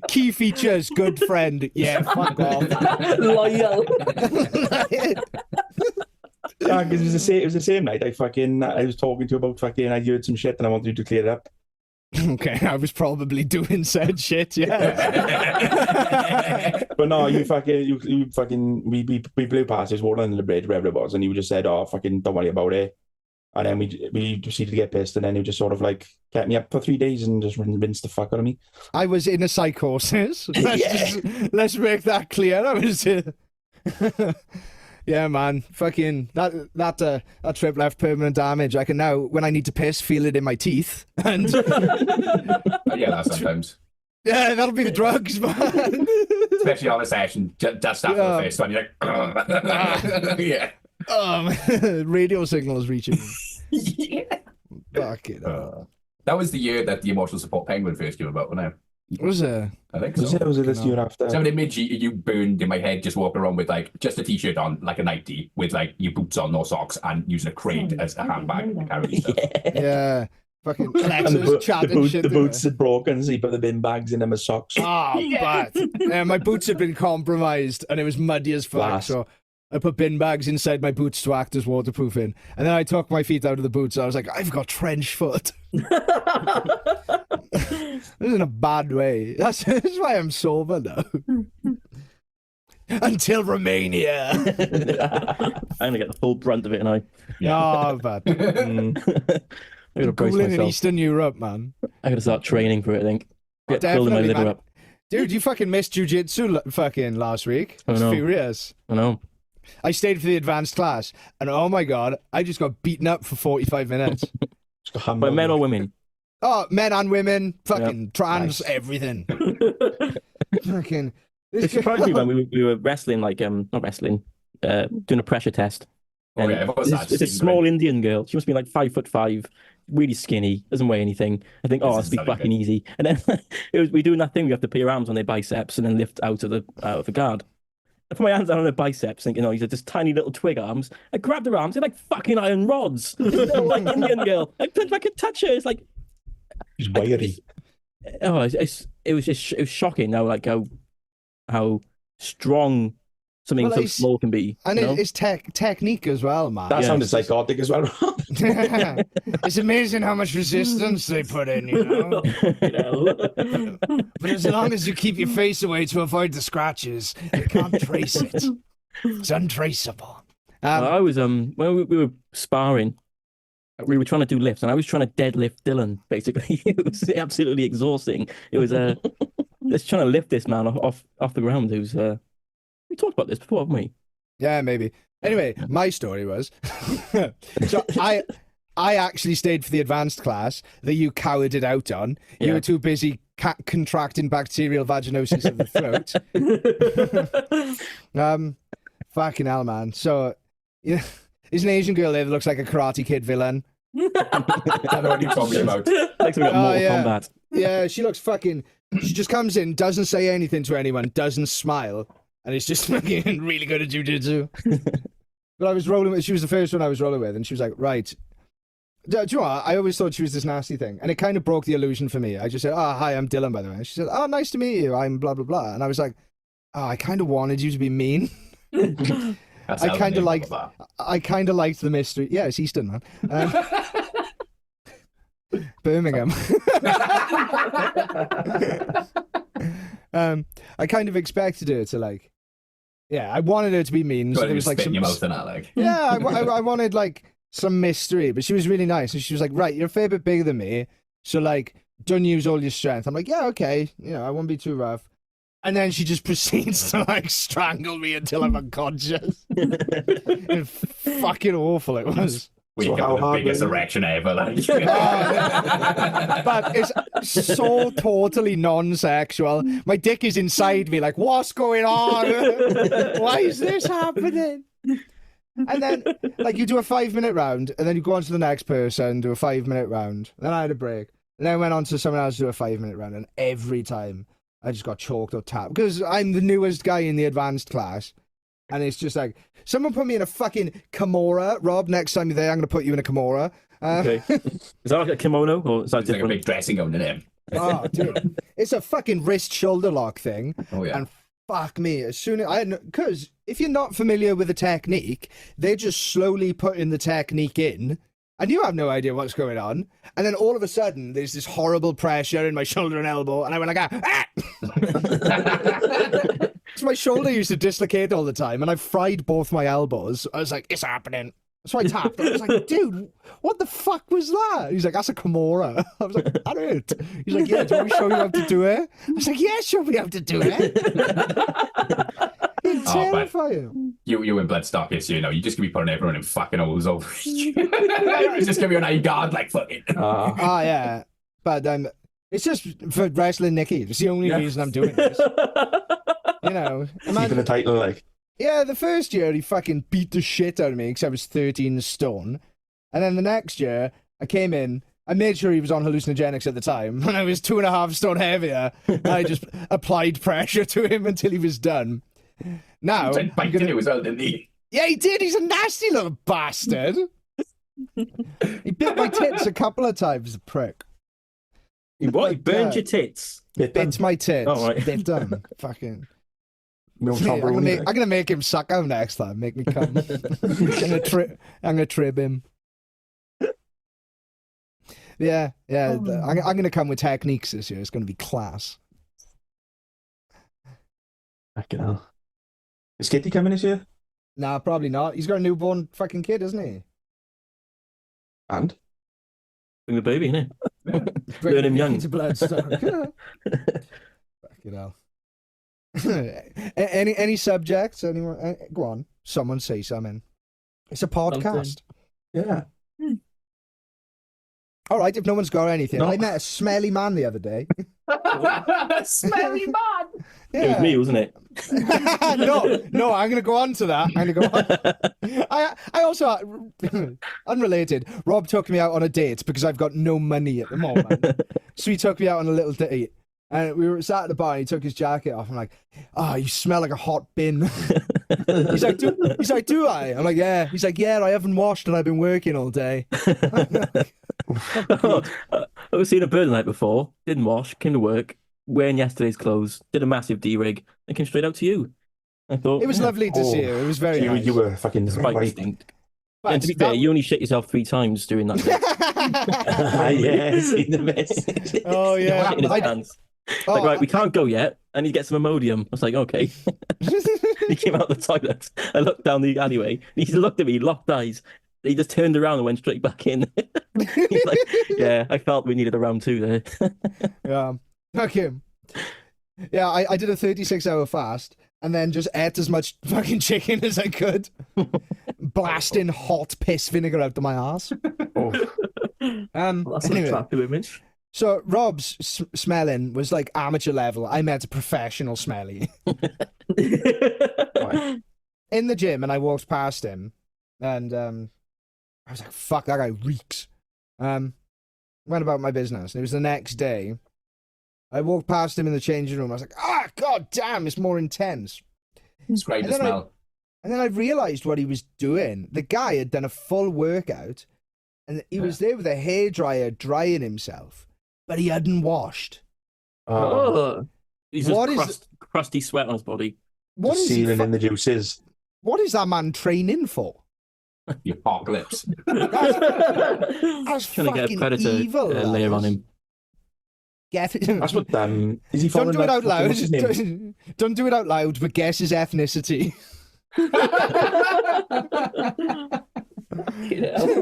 key features, good friend. Yeah, fuck off. Loyal. Yeah, because it was the same night. I was talking to you about fucking. I heard some shit, and I wanted you to clear it up. Okay, I was probably doing said shit, yeah. But no, you fucking, we blew past this water under the bridge, wherever it was, and you just said, oh, fucking, don't worry about it. And then we proceeded to get pissed, and then you just sort of like kept me up for 3 days and just rinsed the fuck out of me. I was in a psychosis. Let's make that clear. I was. Yeah, man. Fucking that trip left permanent damage. I can now, when I need to piss, feel it in my teeth. And Yeah, that sometimes. yeah, that'll be the drugs, man. Especially on a session, just after the first one, you're like, yeah. Radio signal is reaching me. Yeah. Fuck it. That was the year that the emotional support penguin first came about, wasn't it? Was it? I think so. Was it this year after? So an image you burned in my head, just walking around with like just a t-shirt on, like a nightie, with like your boots on, no socks, and using a crate as a handbag to carry your stuff. Yeah. Fucking And Alexa's chatting shit. the to boots her. had broken, so he put the bin bags in them as socks. Oh, but my boots had been compromised and it was muddy as fuck. Blast. So I put bin bags inside my boots to act as waterproofing. And then I took my feet out of the boots. I was like, I've got trench foot. This is in a bad way. That's why I'm sober now. Until Romania. I'm gonna get the full brunt of it, and I. Oh, but I gotta brace cooling in myself. Eastern Europe, man. I gotta start training for it. I think. Building my Definitely, liver man. up. Dude, you fucking missed jiu-jitsu fucking last week. I It's know. furious. I know. I stayed for the advanced class, and oh my god, I just got beaten up for 45 minutes. By men or women? Oh, men and women, fucking trans, Nice. everything. Fucking. It surprised me when we were wrestling, like not wrestling, doing a pressure test. Oh, And yeah, what's that? it's a small Indian girl. She must be like 5'5", really skinny, doesn't weigh anything. I think, This I'll is be sounding fucking good. easy. And then we're doing that thing. We have to put your arms on their biceps and then lift out of the guard. I put my hands down on her biceps, thinking, these are just tiny little twig arms. I grabbed her arms, they're like fucking iron rods. This little, like Indian girl. I could touch her. It's like, He's wiry. it was shocking. Now, like how strong something Well, so it's- small can be. And you know? it's technique as well, man. That Yeah. sounded psychotic as well. It's amazing how much resistance they put in, you know? You know? But as long as you keep your face away to avoid the scratches, you can't trace it. It's untraceable. I was when we were sparring, we were trying to do lifts, and I was trying to deadlift Dylan. Basically, it was absolutely exhausting. It was just trying to lift this man off the ground. It was we talked about this before, haven't we? Yeah, maybe. Anyway, my story was so I actually stayed for the advanced class that you cowered it out on. You Yeah. were too busy contracting bacterial vaginosis of the throat. Fucking hell, man. So, yeah, there's an Asian girl there that looks like a Karate Kid villain. I don't know what you're talking about. Like something like Oh, Mortal yeah. Kombat. Yeah, she looks fucking. She just comes in, doesn't say anything to anyone, doesn't smile, and it's just fucking really good at jiu-jitsu. But I was rolling with. She was the first one I was rolling with, and she was like, "Right." Do you know what? I always thought she was this nasty thing, and it kind of broke the illusion for me. I just said, "Oh, hi, I'm Dylan, by the way." And she said, "Oh, nice to meet you. I'm blah blah blah," and I was like, "Oh, I kind of wanted you to be mean." That's I how kinda the name like- of I kind of liked the mystery. Yeah, it's Eastern, man. Birmingham. I kind of expected her to like. Yeah, I wanted her to be mean. that. So there was like spit in some. your mouth and that, like. Yeah, I wanted like some mystery, but she was really nice, and she was like, "Right, you're a fair bit bigger than me, so like, don't use all your strength." I'm like, "Yeah, okay, I won't be too rough." And then she just proceeds to like strangle me until I'm unconscious. It's fucking awful it was. We So got how the hard biggest was it? erection ever, like. But it's so totally non-sexual. My dick is inside me, like, what's going on? Why is this happening? And then, like, you do a 5-minute round, and then you go on to the next person, do a 5-minute round. Then I had a break. And then I went on to someone else to do a 5-minute round, and every time I just got choked or tapped. Because I'm the newest guy in the advanced class. And it's just like, someone put me in a fucking Kimura. Rob, next time you're there, I'm going to put you in a Kimura. Okay. Is that like a kimono or is that It's like a different? big dressing gown in him. Oh, dude. It's a fucking wrist shoulder lock thing. Oh, yeah. And fuck me, as soon as because if you're not familiar with the technique, they just slowly put in the technique in, and you have no idea what's going on. And then all of a sudden, there's this horrible pressure in my shoulder and elbow, and I went like, ah! So my shoulder used to dislocate all the time, and I fried both my elbows. I was like, it's happening. So I tapped. I was like, dude, what the fuck was that? He's like, that's a Kimura. I was like, that hurt. He's like, yeah, do you want me to show you how to do it? I was like, yeah, show me how to do it. It's terrifying. You in Bloodstock, yes, you just gonna be putting everyone in fucking holes over. It's just gonna be an eye guard, like fucking. Oh, yeah. But it's just for wrestling Nikki. It's the only reason I'm doing this. Keeping Imagine, the title, like. yeah, the first year he fucking beat the shit out of me because I was 13 stone. And then the next year, I came in, I made sure he was on hallucinogenics at the time, and I was 2.5 stone heavier. And I just applied pressure to him until he was done. Now, Tried biting you as well, didn't he? yeah, he did. He's a nasty little bastard. He bit my tits a couple of times, the prick. What? You burned your tits? Bit my tits. Oh, right. Bit them. Fucking. My own I'm Tom gonna, Brony, make, like. I'm gonna make him suck out next time. Make me come. I'm gonna trib him. Yeah. I'm gonna come with techniques this year. It's gonna be class. Fucking hell. Is Kitty coming this year? Nah, probably not. He's got a newborn fucking kid, isn't he? And? Bring the baby, innit? Bring him young. into bloodstock. Fucking hell. any subjects? Anyone? Go on. Someone say something. It's a podcast. Yeah. All right, if no one's got anything. No. I met a smelly man the other day. Smelly man. It was me, wasn't it? no, I'm going to go on to that. I'm going to go on. I also, unrelated, Rob took me out on a date because I've got no money at the moment. So he took me out on a little date. And we were sat at the bar and he took his jacket off. I'm like, you smell like a hot bin. He's like, do I? I'm like, yeah. He's like, yeah, I haven't washed and I've been working all day. I was seeing a bird the night before, didn't wash, came to work, wearing yesterday's clothes, did a massive de-rig, and came straight out to you. I thought It was lovely to see you. It was very nice. You were fucking Spike right. instinct. And to be fair, you only shit yourself 3 times during that day. Yeah, seen the message. Oh, yeah. In his hands. Like, right, we can't go yet. I need to get some Imodium. I was like, okay. He came out the toilet. I looked down the alleyway. He looked at me, locked eyes. He just turned around and went straight back in. He's like, yeah, I felt we needed a round 2 there. Yeah. Fuck him. Yeah, I did a 36-hour fast and then just ate as much fucking chicken as I could. Blasting hot piss vinegar out of my ass. Oh. Well, that's an Anyway. attractive image. So Rob's smelling was like amateur level. I met a professional smelly Right. in the gym, and I walked past him, and I was like, "Fuck, that guy reeks." Went about my business. And it was the next day. I walked past him in the changing room. I was like, god damn, it's more intense. Describe the And then smell. And then I realised what he was doing. The guy had done a full workout, and he was there with a hairdryer drying himself, but he hadn't washed. Oh. He's just What is- crusty sweat on his body. What is he Searing in the juices. What is that man training for? The apocalypse. That's Trying to get a fucking predator evil. layer on lads. him. Get it. That's what is he Don't following do it that out loud. what's his name? Don't do it out loud, but guess his ethnicity.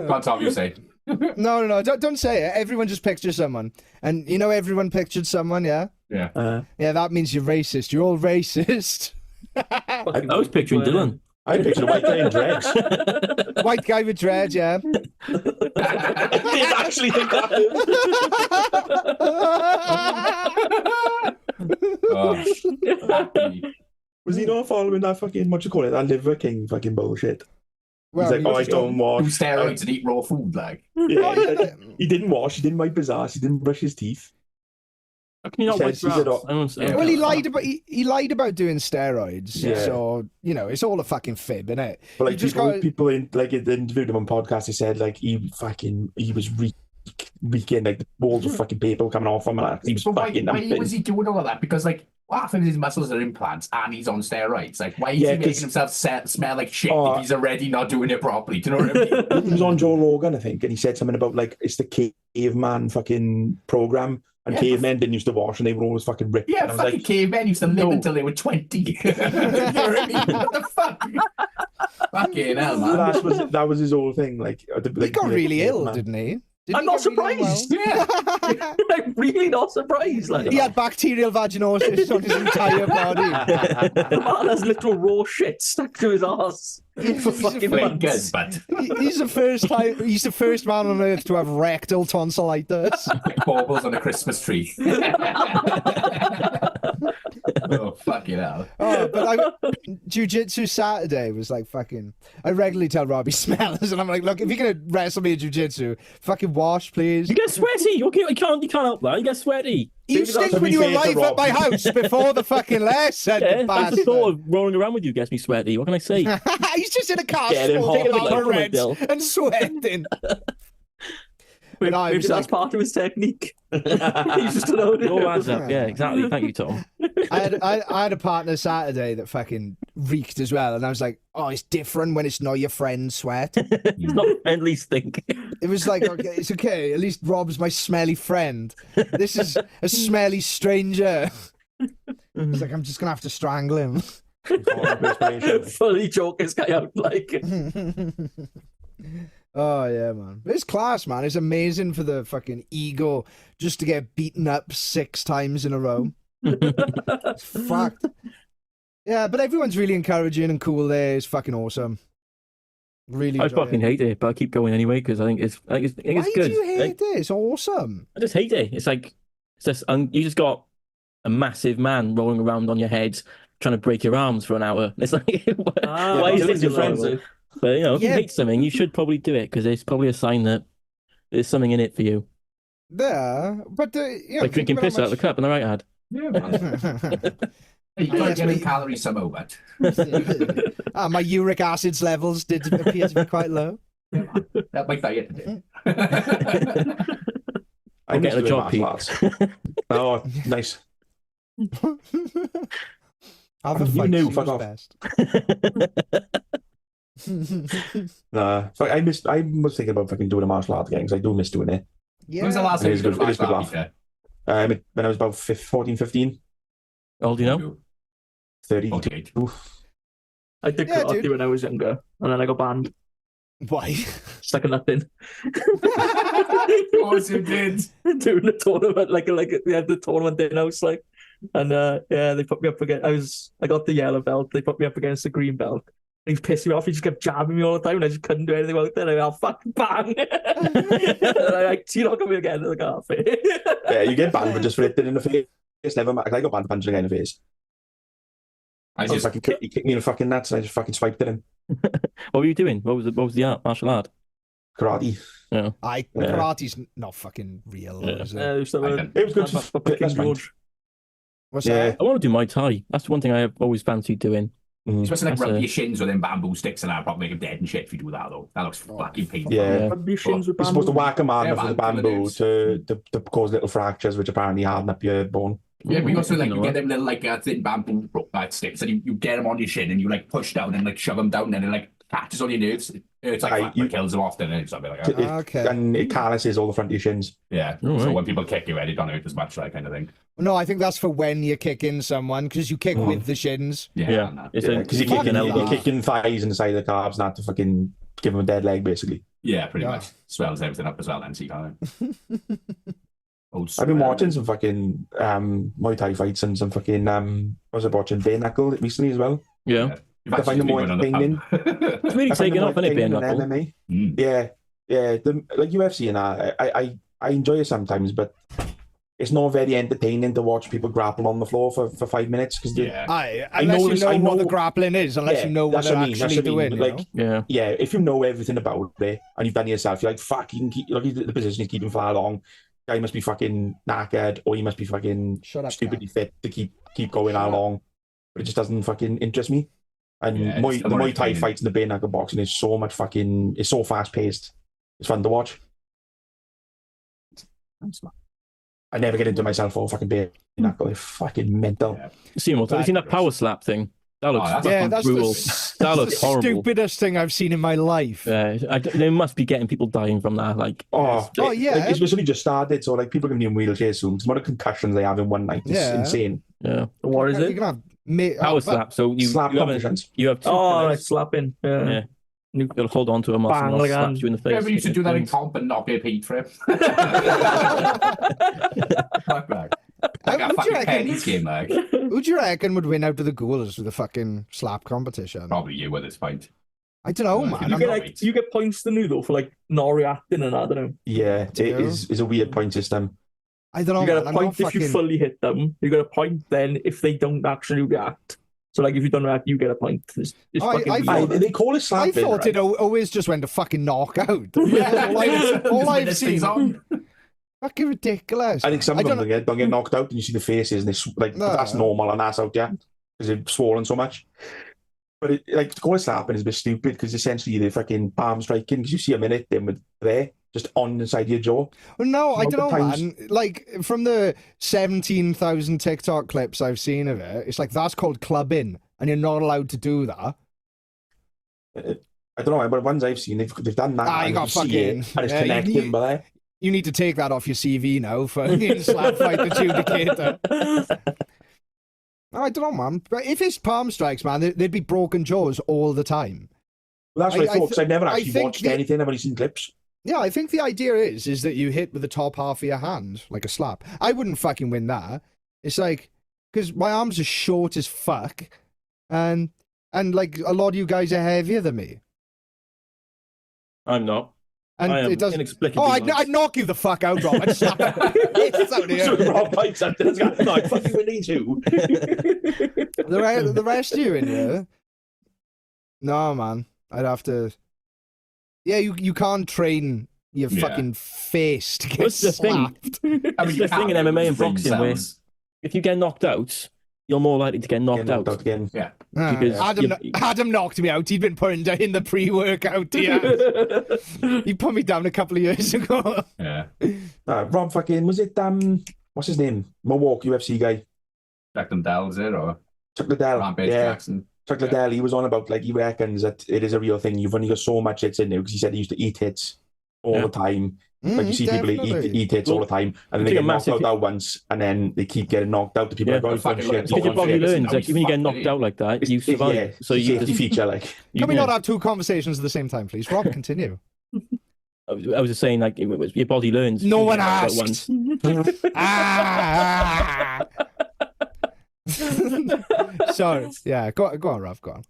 Can't tell you say. No, don't say it. Everyone just picture someone. And you know everyone pictured someone, yeah? Yeah. Yeah, that means you're racist. You're all racist. I was picturing Dylan. I pictured a white guy in dreads. White guy with dread, yeah. I did actually think that. Oh. Was he not following that fucking, what you call it, that Liver King fucking bullshit? Well, He's like, I don't Do wash. steroids and eat raw food, like. Yeah, he didn't wash, he didn't wipe his ass, he didn't brush his teeth. How can you not He wipe says your he's ass? a dog. I don't understand. Well, he lied about doing steroids. Yeah. So, you know, it's all a fucking fib, innit? But You like just people in like they interviewed him on podcast, he said like he was reeking, like the walls of fucking paper coming off him, and he was But fucking why napping. was he doing all of that? Because like half of his muscles are implants and he's on steroids. Like why is Yeah, he making 'cause- himself smell like shit Oh. if he's already not doing it properly? Do you know what I mean? He was on Joe Rogan, I think, and he said something about like it's the caveman fucking program, and Yeah, cavemen didn't used to wash, and they were always fucking ripped. Yeah, and I was fucking like, cavemen used to live no. until they were 20. You know what I mean? What the fuck? Fucking hell, man. that was his whole thing. Like, He got really ill, didn't he? Didn't I'm he not get really unwell? surprised. Yeah. I'm really not surprised. Like, He had bacterial vaginosis on his entire body. the man has literal raw shit stuck to his ass for fucking Playing good, months. but He's the first man on earth to have rectal tonsillitis. baubles on a Christmas tree. Oh, fucking hell. Oh, but Jiu-Jitsu Saturday was like fucking... I regularly tell Robbie smells, and I'm like, look, if you're going to wrestle me in Jiu-Jitsu, fucking wash, please. You get sweaty. Okay, you can't help that. You get sweaty. You stink to when be you fair to arrive at my Rob. house before the fucking lesson, Yeah, you that's the bastard. thought of rolling around with you gets me sweaty. What can I say? He's just in a car Get him smoking hot, about like, reds Dill. and sweating. And I Maybe was that's like, part of his technique. He's just alone. It all adds up. Yeah, exactly. Thank you, Tom. I had a partner Saturday that fucking reeked as well, and I was like, oh, it's different when it's not your friend's sweat. It's not friendly stink. It was like, okay, it's okay. At least Rob's my smelly friend. This is a smelly stranger. It's like, I'm just gonna have to strangle him. Fully choke this guy out like. Oh yeah, man. It's class, man. It's amazing for the fucking ego just to get beaten up 6 times in a row. It's fucked. Yeah, but everyone's really encouraging and cool there. It's fucking awesome. Really, I enjoy fucking it. hate it, but I keep going anyway because I think it's Why good. do you hate Like, it? It's awesome. I just hate it. It's like it's just you just got a massive man rolling around on your head trying to break your arms for an hour. It's like why is this enjoyable? But you know, if you Yeah. hate something, you should probably do it because it's probably a sign that there's something in it for you. Yeah, but you know, Like drinking piss out of the cup on the right hand. Yeah, man. You gotta get them calories somehow, but my uric acid's levels did appear to be quite low. yeah, man. That might diet today. I'm getting a doing job, martial arts. Oh, nice. Have a You fight. knew, See fuck who's off. best. Nah, I was thinking about fucking doing a martial art again because I do miss doing it. When was the Yeah. last time It you is did a good- it is good martial laugh. art, Peter? When I was about 14, 15, How old do you know? 32. 48. I did Yeah, karate dude. when I was younger, and then I got banned. Why? Stuck a nut in. Of course you did. Doing the tournament, they had the tournament in house, like, and yeah, they put me up against. I got the yellow belt. They put me up against the green belt. He was pissing me off. He just kept jabbing me all the time, and I just couldn't do anything about it. And I went, fucking bang! And I'm like, you're not coming again. Like, oh, fair. Yeah, you get banned for just for hitting in the face. It's never matter. I got banned for punching a guy in the face. I He just kicked me in the fucking nuts, and I just fucking swiped at him. What were you doing? What was the art? Martial art? Karate. Yeah. Karate's not fucking real, Yeah. is it? Yeah, it It was good. King George. What's Yeah. that? I want to do Muay Thai. That's one thing I have always fancied doing. You're supposed to like That's rub a- your shins with them bamboo sticks and that'll probably make them dead and shit if you do that though. That looks fucking painful. Yeah. Your shins with You're supposed to bamboo. whack a man Yeah, with the man, bamboo it to cause little fractures, which apparently harden up your bone. Yeah, we also like You you know get them little like thin bamboo sticks and you get them on your shin and you like push down and like shove them down and it like catches on your nerves. It's like Aye, fuck, it kills them often and something like that. Okay. And it calluses all the front of your shins. Yeah. All So right. when people kick you, it don't hurt as much, that kind of thing. No, I think that's for when you're kicking someone because you kick with the shins. Yeah. and that. It's Because you're Fucking kicking, hell. you're kicking thighs and the side of the calves, not to fucking give them a dead leg, basically. Yeah, pretty Yeah. much. Swells everything up as well then, so you can't. Old I've been swell. watching some fucking Muay Thai fights and some fucking I was watching bare knuckle recently as well. yeah. You've I find actually them more been on the entertaining. pub. It's really I find taken them off, more isn't it, being entertaining than knuckle? MMA. Mm. Yeah. Like UFC and that, I enjoy it sometimes, but it's not very entertaining to watch people grapple on the floor for 5 minutes because Yeah. Unless know you this- know I what the know- grappling is, unless you know what that's they're what I mean, actually that's what I mean. doing. Like, You know? Yeah. yeah, if you know everything about it and you've done it yourself, you're like, fuck, you can keep, like, the position he's keeping far long. Guy must be fucking knackered, or he must be fucking Shut up, stupidly fit to keep going how long. But it just doesn't fucking interest me. And Yeah, it's the more Muay Thai entertaining. fights and the bare knuckle boxing is so much fucking, it's so fast paced. It's fun to watch. I never get into myself for fucking bare knuckle. It's fucking mental. Yeah. See what? Have you seen that power slap thing? That looks that's- Yeah, fucking that's brutal. the, That looks the horrible. stupidest thing I've seen in my life. They must be getting people dying from that. Like, Oh, yeah. Like, it's literally just started, so like people are going to be in wheelchairs soon. The amount of concussions they have in one night is Yeah. insane. yeah, What is You it? can have power slap. So you Slap you have, competitions. you have two Oh, like pillars. slapping. Yeah. Yeah. You gotta hold on to a muscle Bang, and like I'll slap that. you in the face. Yeah, we used to do that in comp and not get paid for it. Fuck that. Like a Would you fucking reckon- pennies game, like. Who do you reckon would win out of the ghouls with a fucking slap competition? Probably you at this point. I don't know, Yeah, man. you You I'm get not- like you get points to do though for like not reacting and that, I don't know. Yeah, it Yeah. is a weird point system. I don't know, You get man. a I'm not point if fucking... you fully hit them. You get a point then if they don't actually react. So like if you don't react, you get a point. It's fucking I weird. thought- They call it I slapping. thought right? it always just went to fucking knockout. Yeah, all I've this seen. thing's on. Fucking ridiculous. I think some I of them don't- don't get knocked out, and you see the faces, and they like No. that's normal, and that's out, yeah, because they've swollen so much. But it, like to call it slapping is a bit stupid because essentially they're fucking palm striking because you see them in it, them with there. just on the side of your jaw. Well, no, I don't know, Multiple man. Like, from the 17,000 TikTok clips I've seen of it, it's like, that's called clubbing, and you're not allowed to do that. I don't know, but ones I've seen, they've done that. You and got you see it, fucking... and it's connecting, but You need to take that off your CV now for slap fight adjudicator. I don't know, man. But if it's palm strikes, man, they'd be broken jaws all the time. well, that's what I thought, because I've never actually think watched anything. I've only seen clips. Yeah, I think the idea is that you hit with the top half of your hand, like a slap. I wouldn't fucking win that. It's like, because my arms are short as fuck, and like, a lot of you guys are heavier than me. I'm not. And I am it doesn't. inexplicably Oh, large. I'd knock you the fuck out, Rob. I'd slap it out of So here. Rob bites something. No, I fucking will need to. The rest of you in here? No, man. I'd have to... Yeah, you can't train your fucking face to get What's the thing? slapped. It's the thing in MMA and boxing where if you get knocked out, you're more likely to get knocked out. Again. Yeah. Because Adam knocked me out. He'd been putting down in the pre-workout. Yeah. He put me down a couple of years ago. Yeah. Rob fucking, was it, what's his name? Mohawk UFC guy. Jack Dell's it, or Chuck Liddell. Rampage Yeah. Jackson. Chuck Liddell, he was on about, like, he reckons that it is a real thing. You've only got so much hits in there, because he said he used to eat hits all the time. Like, you see people eat hits all the time, and then they get knocked out once, and then they keep getting knocked out. The people are like, oh, shit. Because your body learns, like, when you get knocked out like that, you survive. Yeah, so you safety feature, like. Can we not have two conversations at the same time, please? Rob, continue. I was just saying, like, your body learns. No one asked. Once. So, yeah, go on, Rob, go on.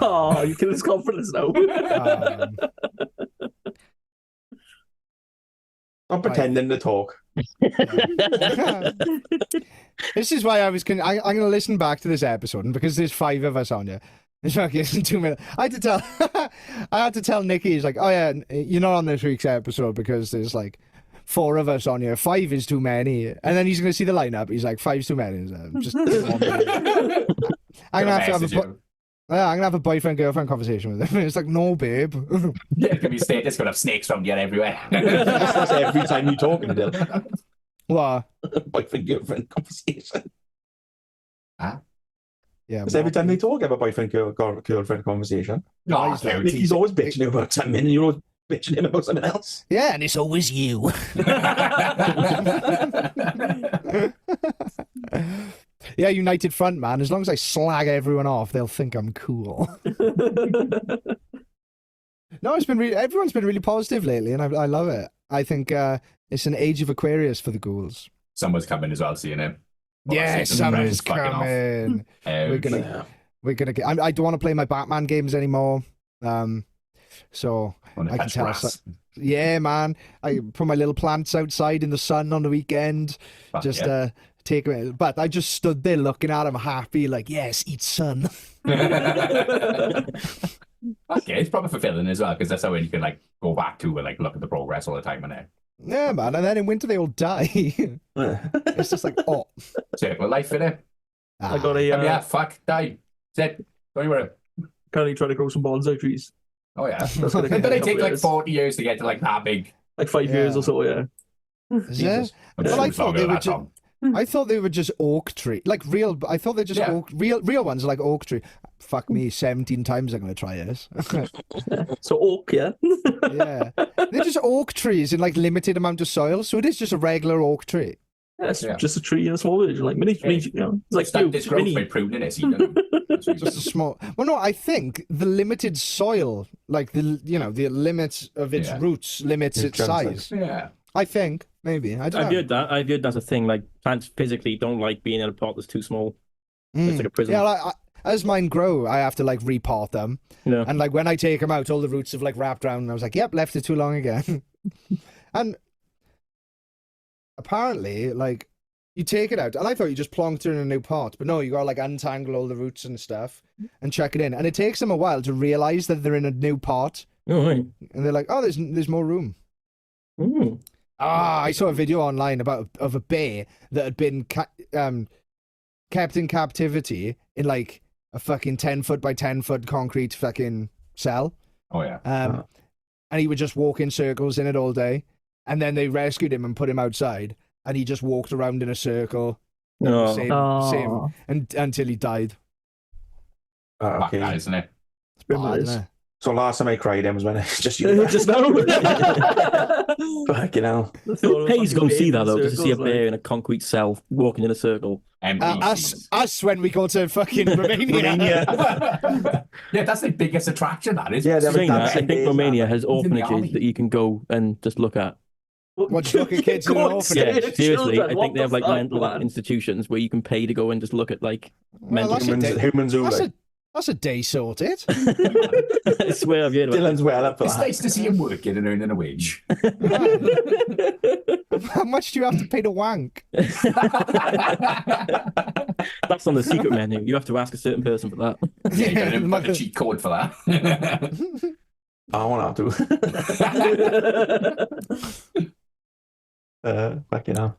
Oh, you kill his confidence now. I'm pretending to talk. This is why I'm going to listen back to this episode, and because there's 5 of us on here, it's fucking 2 minutes. I had to tell Nikki, he's like, oh yeah, you're not on this week's episode because there's like 4 of us on here. 5 is too many. And then he's going to see the lineup. He's like, 5's too many. Just I'm going to have a boyfriend-girlfriend conversation with him. It's like, no, babe. Yeah, it could be status, gonna have snakes around here everywhere. That's every time you talk in the What? boyfriend-girlfriend conversation. Huh? Yeah. Because every time they talk, have a boyfriend-girlfriend conversation. No, He's always bitching about something, and you're always bitching him about something else. Yeah, and it's always you. Yeah, United Front, man. As long as I slag everyone off, they'll think I'm cool. No, everyone's been really positive lately, and I love it. I think it's an age of Aquarius for the ghouls. Summer's coming as well, seeing it. Yeah, summer's coming. We're gonna get. I don't want to play my Batman games anymore. So I can tell. Yeah, man. I put my little plants outside in the sun on the weekend. Take it. But I just stood there looking at him, happy, like, yes, eat sun. Okay, it's probably fulfilling as well, because that's how you can like go back to and like look at the progress all the time in it. Yeah, man. And then in winter they all die. It's just like, oh, circle of life in it. I got a die. That's it. Don't worry. currently trying to grow some bonsai trees. Oh yeah. That's gonna But take they a take couple like years. 40 years to get to like that big. Like 5 years or so, yeah. is it? I'm Well, sure I it's thought longer they than were that, just. Tom. I thought they were just oak tree, like real. I thought they're just oak, real ones are like oak tree. Fuck me, 17 times I'm gonna try this. So oak, yeah. Yeah, they're just oak trees in like limited amount of soil, so it is just a regular oak tree. It's Yeah. just a tree in a small village, like mini, you know. It's like Start this growth mini. by pruning it, so you don't- that's what you Just a small. Well, no, I think the limited soil, like the limits of its Yeah. roots, limits its size. Yeah. I think maybe I don't I've know. heard that. I've heard that's a thing. Like plants physically don't like being in a pot that's too small. It's like a prison. Yeah, like, as mine grow, I have to like repot them, Yeah. and like when I take them out, all the roots have like wrapped around, and I was like, "Yep, left it too long again." And apparently, like you take it out, and I thought you just plonked it in a new pot, but no, you gotta like untangle all the roots and stuff and check it in, and it takes them a while to realize that they're in a new pot, Oh, right. and they're like, "Oh, there's more room." Ooh. I saw a video online of a bear that had been kept in captivity in like a fucking 10 foot by 10 foot concrete fucking cell. Oh yeah. and he would just walk in circles in it all day. And then they rescued him and put him outside, and he just walked around in a circle, No. same, until he died. Fuck that, Okay. isn't it? It's bad, isn't it? So last time I cried then was when I just you. Just now. Fucking hell. Who pays to go and see that though? Just to see a bear in a concrete cell walking in a circle. Us when we go to fucking Romania. Yeah, that's the biggest attraction. That is. Yeah, they have a Saying that, I dancing think days, Romania man. has He's in the army. orphanages that you can go and just look at. Watch fucking kids in an orphanage. Yeah, seriously, I think they have like mental institutions where you can pay to go and just look at like mental. that's a day- Humans who like. That's a day sorted. I swear I've heard about Dylan's well up for It's that. nice to see him working and earning a wage. How much do you have to pay to wank? That's on the secret menu. You have to ask a certain person for that. Yeah, you got to have a cheat code for that. I want to. Fucking hell.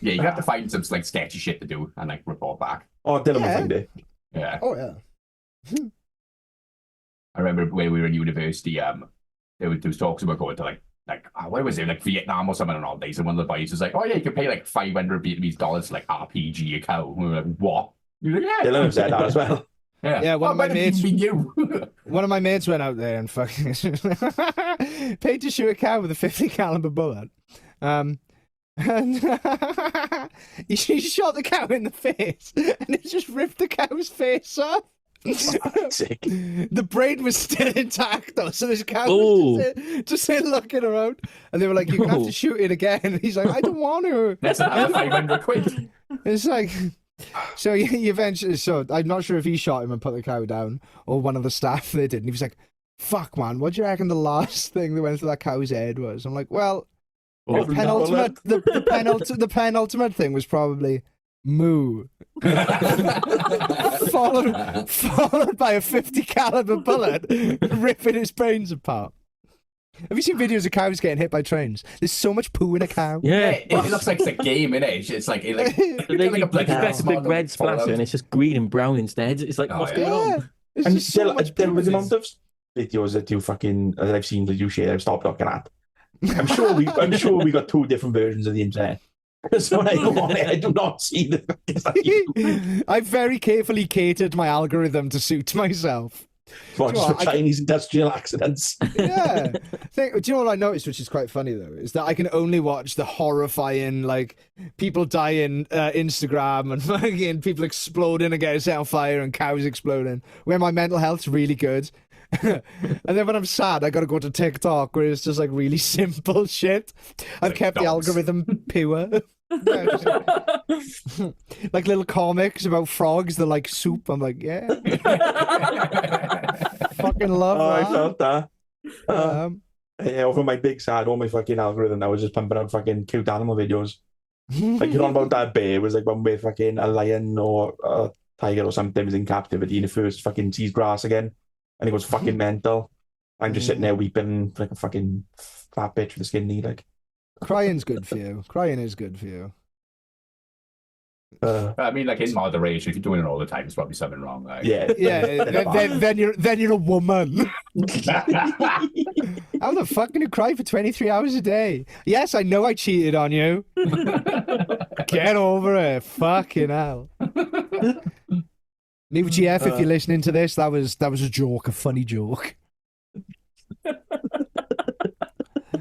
Yeah, you have to find some like sketchy shit to do and like report back. Oh, Dylan will find it. Yeah. Oh yeah. I remember when we were in university, there was talks about going to like where was it, like Vietnam or something on holidays, and one of the boys was like, "Oh yeah, you can pay like $500 Vietnamese to like RPG a cow." We were like, "What?" You're like, "Yeah." Dylan have said that as well. Yeah, one of my mates. You. One of my mates went out there and fucking paid to shoot a cow with a 50 caliber bullet. And he shot the cow in the face, and it just ripped the cow's face off. Sick. The brain was still intact though, so this cow Oh. was just looking around, and they were like, "You're gonna have to shoot it again." And he's like, "I don't want to." That's another 500 quid. It's like, so he eventually. So I'm not sure if he shot him and put the cow down, or one of the staff they did. And he was like, "Fuck, man, what do you reckon the last thing that went through that cow's head was?" I'm like, "Well, Oh, the penultimate thing was probably moo." followed by a 50 caliber bullet ripping his brains apart. Have you seen videos of cows getting hit by trains? There's so much poo in a cow. Yeah, yeah. it looks like it's a game, innit? It's like, They like a bloody expect a big model red fall splatter out. and it's just green and brown instead. It's like, Oh, what's yeah. going Yeah, on? there's And just so Dylan, much Dylan, with the poo. amount of videos that you fucking that I've seen that you share, I've stopped looking at. I'm sure we got two different versions of the internet. So when I go on it, I do not see the fucking stuff. I've very carefully catered my algorithm to suit myself. Watch Do you know for what, I- Chinese industrial accidents. Yeah. Do you know what I noticed, which is quite funny though, is that I can only watch the horrifying, like, people dying Instagram and fucking people exploding and getting set on fire and cows exploding, where my mental health's really good. And then when I'm sad, I gotta go to TikTok where it's just like really simple shit. I've Like kept the dogs. algorithm pure. Yeah, just like little comics about frogs that like soup. I'm like, yeah, fucking love Oh, I that. felt that. Um, Over my big sad, all my fucking algorithm, I was just pumping out fucking cute animal videos. Like, you know about that bear? It was like one where fucking a lion or a tiger or something was in captivity and it first fucking sees grass again. And it goes fucking mental. I'm just sitting there weeping like a fucking fat bitch with a skin knee, like. Crying's good for you. Crying is good for you. I mean, like in moderation, if you're doing it all the time, there's probably something wrong. Like. Yeah. Yeah, then you're a woman. How the fuck can you cry for 23 hours a day? Yes, I know I cheated on you. Get over it. Fucking hell. New GF, if you're listening to this, that was a joke, a funny joke.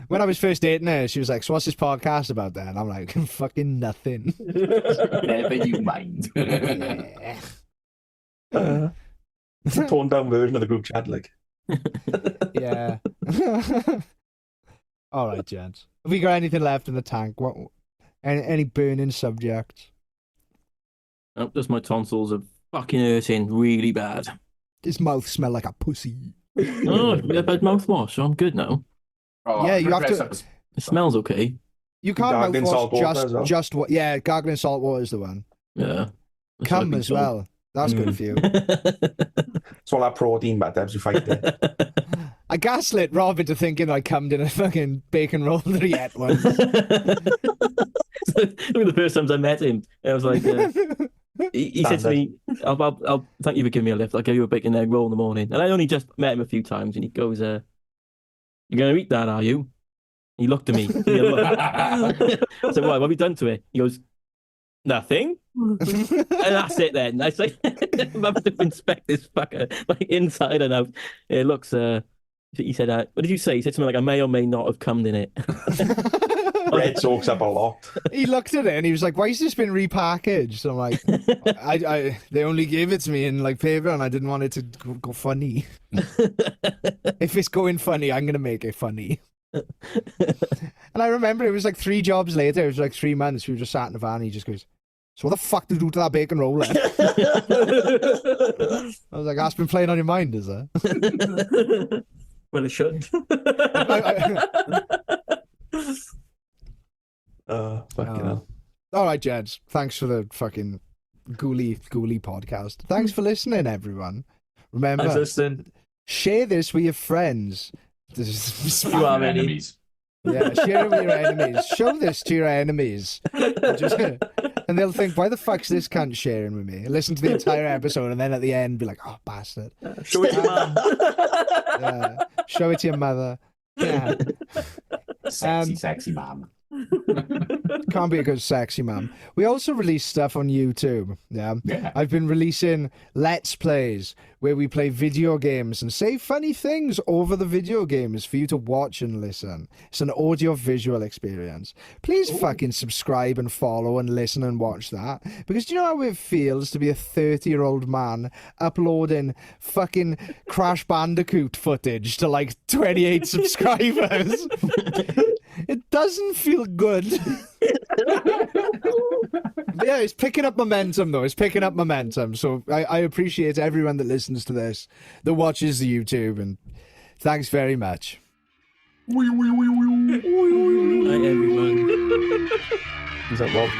When I was first dating her, she was like, "So what's this podcast about then?" I'm like, "Fucking nothing." Never you mind. Yeah. It's a toned down version of the group chat, like. Yeah. All right, gents. Have we got anything left in the tank? What? Any burning subjects? Oh, just my tonsils are fucking hurting really bad. His mouth smell like a pussy. Oh, I've had mouthwash, so I'm good now. Oh, Yeah, you have to- dress up It smells okay. You can't Gargling salt water mouthwash as well. just what? Yeah, gargling salt water is the one. Yeah. That's what I've Cum been as told. well. That's good for you. It's all that protein back there as you fight it. I gaslit Rob into thinking I cummed in a fucking bacon roll that he ate once. One of the first times I met him, I was like, he said to me, I'll thank you for giving me a lift. I'll give you a bacon egg roll in the morning. And I only just met him a few times, and he goes, You're going to eat that, are you? He looked at me. I said, what have you done to it? He goes, nothing. And that's it then. I say, I'm having to inspect this fucker, like inside and out. It looks, he said, what did you say? He said something like, I may or may not have come in it. Bread soaks up a lot. He looked at it and he was like, why has this been repackaged? I'm like, they only gave it to me in like paper and I didn't want it to go funny. If it's going funny, I'm going to make it funny. And I remember it was like 3 jobs later, it was like 3 months, we were just sat in the van and he just goes, so what the fuck did you do to that bacon roll then? I was like, that's been playing on your mind, is it? Well, it should. Fucking hell. All right, gents. Thanks for the fucking ghouly podcast. Thanks for listening, everyone. Remember, share this with your friends. You are enemies. Yeah, share it with your enemies. Show this to your enemies. And they'll think, why the fuck's this cunt sharing with me? Listen to the entire episode and then at the end be like, oh, bastard. Show it to your mum. Yeah. Show it to your mother. Yeah. Sexy mom. Can't be a good sexy man. We also release stuff on YouTube. Yeah. I've been releasing Let's Plays where we play video games and say funny things over the video games for you to watch and listen. It's an audio-visual experience. Please fucking subscribe and follow and listen and watch that. Because do you know how it feels to be a 30-year-old man uploading fucking Crash Bandicoot footage to like 28 subscribers? It doesn't feel good. Yeah, it's picking up momentum, though. It's picking up momentum. So I appreciate everyone that listens to this, that watches the YouTube, and thanks very much. Hi, everyone. Is that Rob?